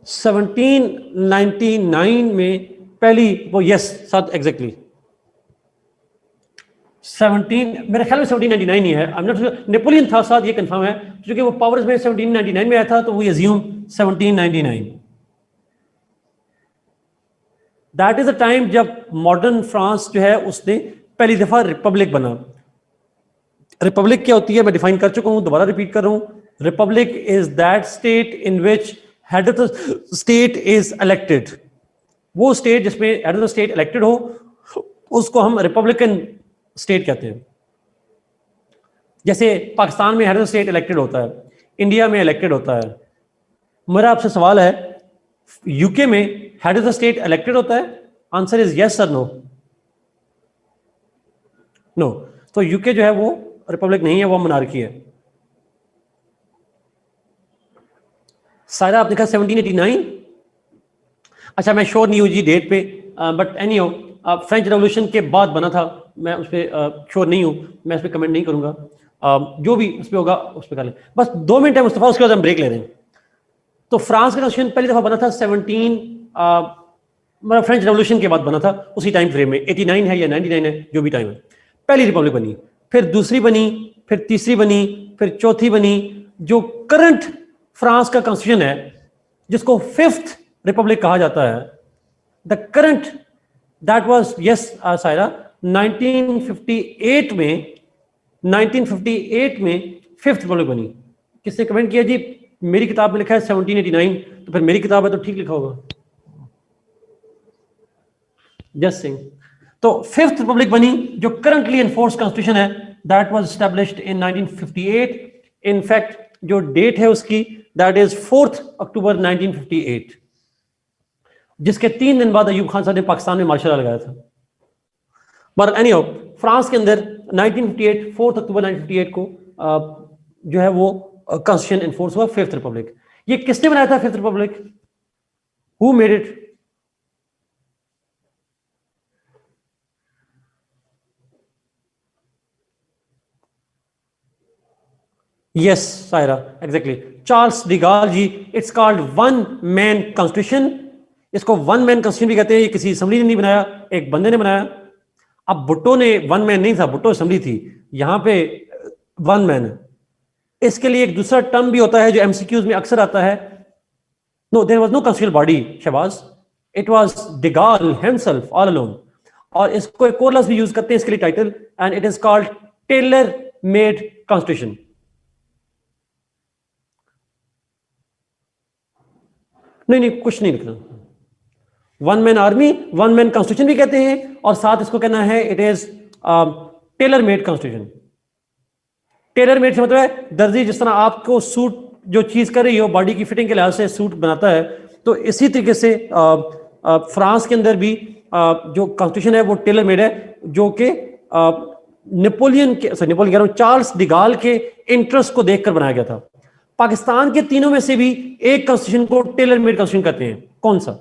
(1799) में पहली वो यस साथ एग्जैक्टली 17 मेरे ख्याल में 1799 ही है आई एम नॉट नेपोलियन था साथ ये कंफर्म है क्योंकि वो पावर्स में 1799 में आया था तो वो assume 1799 that is the time जब मॉडर्न फ्रांस जो है उसने पहली दफा रिपब्लिक बना रिपब्लिक क्या होती है मैं डिफाइन कर चुका हूं दोबारा रिपीट कर रहा हूं Republic is that state in which head of the state is elected वो स्टेट जिसमें head of the state elected हो उसको हम रिपब्लिकन स्टेट कहते हैं। जैसे पाकिस्तान में हेड ऑफ स्टेट इलेक्टेड होता है, इंडिया में इलेक्टेड होता है। मेरा आपसे सवाल है, यूके में head of the state elected होता है? आंसर इज यस और नो। नो। तो यूके जो है वो रिपब्लिक नहीं है, वो मोनार्की है। सारा आपने कहा 1789। अच्छा, मैं श्योर नहीं हूँ जी डेट पे, बट एनी हो, फ्रेंच रेवोल्यूशन के बाद बना था, मैं उस पर श्योर नहीं हूँ, मैं उस पर कमेंट नहीं करूँगा। जो भी उस पर होगा उस पर कर लें। बस 2 मिनट है मुस्तफा, उसके बाद हम ब्रेक ले रहे हैं। तो फ्रांस का कॉन्स्टिट्यूशन पहली दफा बना था 17 मतलब फ्रेंच रेवोल्यूशन के बाद बना था, उसी टाइम फ्रेम में। 89 है या 99 है, जो भी टाइम है। पहली रिपब्लिक बनी, फिर दूसरी बनी, फिर तीसरी बनी, फिर चौथी बनी। जो करंट फ्रांस का कॉन्स्टिट्यूशन है, जिसको 5th रिपब्लिक कहा जाता है, the current that was yes Saira 1958 में 5th रिपब्लिक बनी। किसने कमेंट किया जी? मेरी किताब में लिखा है 1789, तो फिर मेरी किताब है तो ठीक लिखा होगा। जस्ट सिंह। तो 5th रिपब्लिक बनी, जो करंटली एनफोर्स कॉन्स्टिट्यूशन है, that was established in 1958। In fact जो डेट है उसकी, दैट इज 4 अक्टूबर 1958, जिसके 3 दिन बाद अयूब खान साहब ने पाकिस्तान में मार्शल लॉ लगाया था। बट एनीहाउ, फ्रांस के अंदर 1958 4 अक्टूबर 1958 को जो है वो कॉन्स्टिट्यूशन एनफोर्स हुआ, 5th रिपब्लिक। ये किसने बनाया था 5th republic? Who made it? Yes Saira, exactly, Charles de Gaulle ji. It's called one man constitution. इसको वन मैन कॉन्स्टिट्यूशन भी कहते हैं। ये किसी असेंबली ने नहीं बनाया, एक बंदे ने बनाया। अब भुट्टो ने वन मैन नहीं था, भुट्टो असेंबली थी, यहां पे वन मैन है। इसके लिए एक दूसरा टर्म भी होता है जो एमसीक्यूज में अक्सर आता है। No, there was no constitutional body Shahbaz, it was de Gaulle himself all alone. और इसको एक और लफ्ज भी यूज करते हैं इसके लिए, title, and it is called tailor made constitution. नहीं नहीं, कुछ नहीं लिखना। One man army, one man constitution भी कहते हैं, और साथ इसको कहना है it is tailor made constitution. Tailor made से मतलब है दर्जी जिस तरह आपको सूट जो चीज कर रही हो बॉडी की फिटिंग के लिहाज से सूट बनाता है, तो इसी तरीके से फ्रांस के अंदर भी जो कॉन्स्टिट्यूशन है वो टेलर मेड है, जो कि नेपोलियन कह रहा हूं, चार्ल्स डिगाल के इंटरेस्ट को देखकर बनाया गया था। पाकिस्तान के तीनों में से भी एक कॉन्स्टिट्यूशन को टेलर मेड कॉन्स्टिट्यूशन कहते हैं। कौन सा?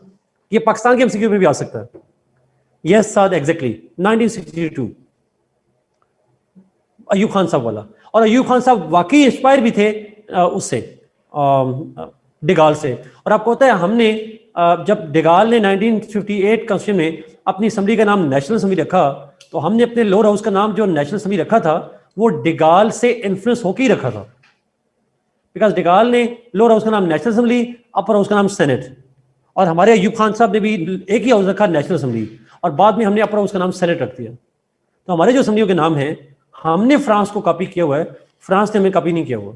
ये पाकिस्तान के एमसीक्यू में भी आ सकता है। यस साद, एग्जैक्टली 1962, अयूब खान साहब वाला। और अयूब खान साहब वाकई इंस्पायर भी थे उससे, डिगाल से। और आपको पता है, हमने जब डिगाल ने 1958 कॉन्स्टिट्यूशन में अपनी असेंबली का नाम नेशनल असेंबली रखा, तो हमने अपने लोअर हाउस का नाम जो नेशनल असेंबली रखा था वो डिगाल से इन्फ्लुएंस होकर ही रखा था। बिकॉज डिगाल ने लोअर हाउस का नाम नेशनल असेंबली, अपर हाउस का नाम सेनेट, और हमारे अयूब खान साहब ने भी एक ही हाउस रखा नेशनल असेंबली, और बाद में हमने अपर हाउस का नाम सेनेट रख दिया। तो हमारे जो असेंबलियों के नाम हैं, हमने फ्रांस को कॉपी किया हुआ है, फ्रांस ने हमें कॉपी नहीं किया हुआ।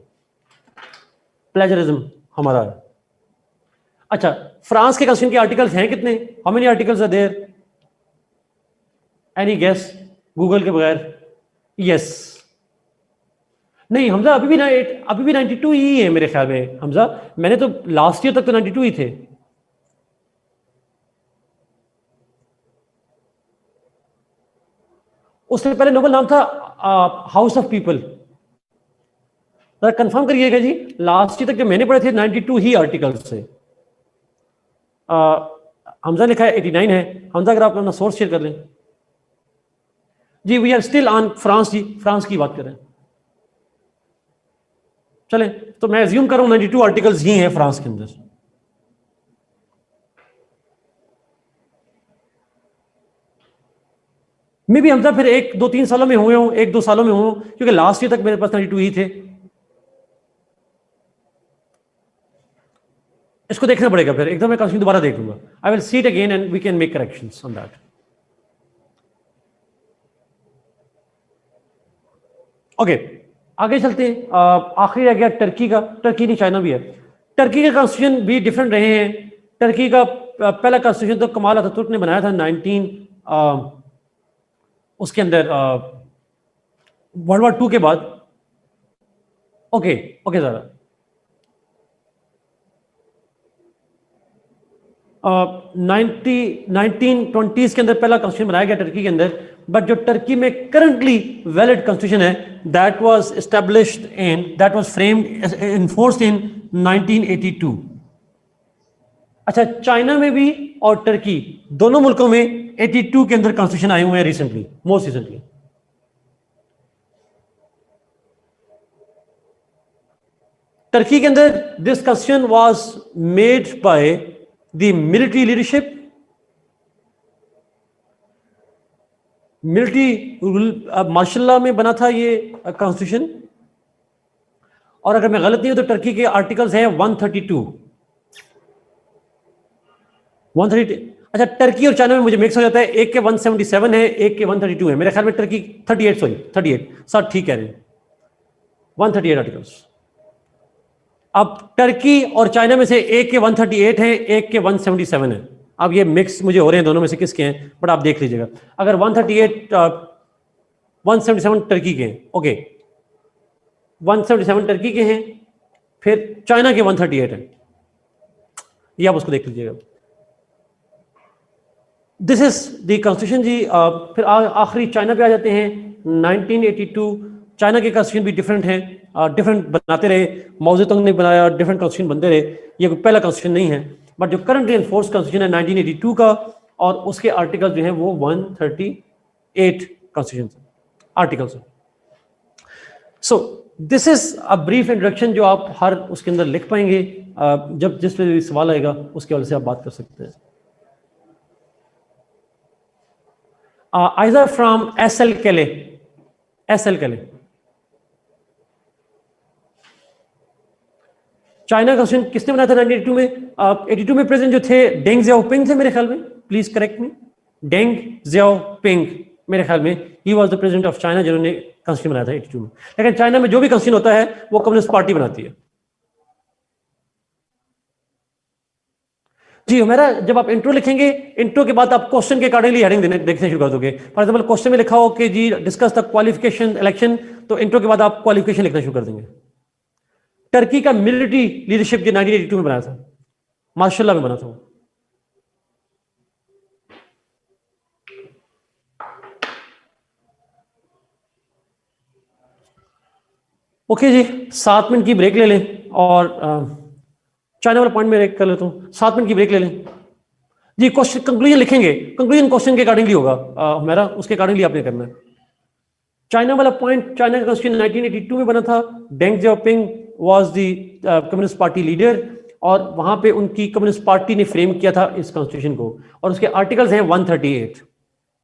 प्लेजरिज्म हमारा है। अच्छा, फ्रांस के कॉन्स्टिट्यूशन के आर्टिकल्स हैं कितने? How many articles are there? Any guess Google के बगैर? यस। नहीं हमजा, अभी भी 92 ही है मेरे ख्याल में। हमजा, मैंने तो लास्ट ईयर तक तो 92 ही थे। उससे पहले नोबल नाम था हाउस ऑफ पीपल। कंफर्म करिएगा जी, लास्ट ईयर तक जो मैंने पढ़े थे 92 ही आर्टिकल्स से। हमजा लिखा है 89 है। हमजा, अगर आप अपना सोर्स शेयर कर लें। जी we are still on France जी, फ्रांस की बात कर रहे हैं। चले, तो मैं एज्यूम कर रहा हूं 92 आर्टिकल्स ही हैं फ्रांस के अंदर। मे भी हमजा फिर 1-2-3 सालों में हुए हों, 1-2 सालों में हुए, क्योंकि लास्ट ईयर तक मेरे पास 92 ही थे। इसको देखना पड़ेगा, फिर एकदम मैं कॉन्स्टिट्यूशन दोबारा देख लूंगा। I will see it again and we can make corrections on that. Okay, आगे चलते हैं। आखिरी रह गया टर्की का। टर्की नहीं, चाइना भी है। टर्की के कॉन्स्टिट्यूशन भी डिफरेंट रहे हैं। टर्की का पहला कॉन्स्टिट्यूशन तो कमाल अतातुर्क ने बनाया था 19 उसके अंदर वर्ल्ड वॉर 2 के बाद, ओके ओके सर, 1920s के अंदर पहला कॉन्स्टिट्यूशन बनाया गया टर्की के अंदर, बट जो टर्की में करंटली वैलिड कॉन्स्टिट्यूशन है that was established in, that was framed enforced in 1982। अच्छा, चाइना में भी और टर्की दोनों मुल्कों में 82 के अंदर कॉन्स्टिट्यूशन आए हुए हैं रिसेंटली, मोस्ट रिसेंटली। टर्की के अंदर this constitution was made by the military leadership, military martial law में बना था ये कॉन्स्टिट्यूशन। और अगर मैं गलत नहीं हूं तो टर्की के आर्टिकल्स हैं 132। अच्छा, टर्की और चाइना में मुझे मिक्स हो जाता है, एक के 177 है, एक के 132 है। मेरे ख्याल में टर्की 38, सॉरी 38 सर, ठीक कह रहे हैं, 138 आर्टिकल्स। अब टर्की और चाइना में से एक के 138 है, एक के 177 है। अब ये मिक्स मुझे हो रहे हैं दोनों में से किसके हैं, बट आप देख लीजिएगा। अगर 138 177 टर्की के हैं, ओके, 177 टर्की के हैं, फिर चाइना के 138 हैं, ये आप उसको देख लीजिएगा। दिस इज द कॉन्स्टिट्यूशन जी। फिर आखिरी चाइना पे आ जाते हैं, 1982। चाइना के कॉन्स्टिट्यूशन भी डिफरेंट हैं, डिफरेंट बनाते रहे, माओ ज़ेडुंग ने बनाया, डिफरेंट कॉन्स्टिट्यूशन बनते रहे, ये कोई पहला कॉन्स्टिट्यूशन नहीं है। बट जो करंटली एनफोर्स कॉन्स्टिट्यूशन है 1982 का, और उसके आर्टिकल जो हैं वो 138 कॉन्स्टिट्यूशन आर्टिकल्स हैं। So this is a brief introduction जो आप हर उसके अंदर लिख पाएंगे। जब जिस पे भी सवाल आएगा उसके वाले से आप बात कर सकते हैं। Either from SL Kelly, SL Kelly। China का क्वेश्चन किसने बनाया था 1982 में? 82 में प्रेसिडेंट जो थे डेंग ज़ियाओपिंग थे मेरे ख्याल में, प्लीज करेक्ट मी, डेंग ज़ियाओपिंग मेरे ख्याल में, he was the president of China जिन्होंने कॉन्स्टिट्यूशन बनाया था 82 में। लेकिन चाइना में जो भी कॉन्स्टिट्यूशन होता है वो कम्युनिस्ट पार्टी बनाती है जी। हमारा जब आप इंट्रो लिखेंगे, इंट्रो के बाद आप क्वेश्चन के अकॉर्डिंगली हेडिंग देखने शुरू कर दोगे। फॉर एग्जांपल क्वेश्चन में लिखा हो कि जी डिस्कस द क्वालिफिकेशन इलेक्शन, तो इंट्रो के बाद आप क्वालिफिकेशन लिखना शुरू कर देंगे। टर्की का मिलिट्री लीडरशिप जो 1982 में बनाया था, मार्शल लॉ में बना था वो। ओके जी, 7 मिनट की ब्रेक ले लें, और चाइना वाला पॉइंट में कर लेता हूँ, 7 मिनट की ब्रेक ले लें जी। क्वेश्चन कंक्लूजन लिखेंगे, कंक्लूजन क्वेश्चन के अकॉर्डिंगली होगा मेरा, उसके अकॉर्डिंगली आपने करना है। चाइना वाला पॉइंट, चाइना का कॉन्स्टिट्यूशन 1982 में बना था, Deng Xiaoping was the communist party leader, और वहां पे उनकी कम्युनिस्ट पार्टी ने फ्रेम किया था इस कॉन्स्टिट्यूशन को, और उसके आर्टिकल्स हैं 138।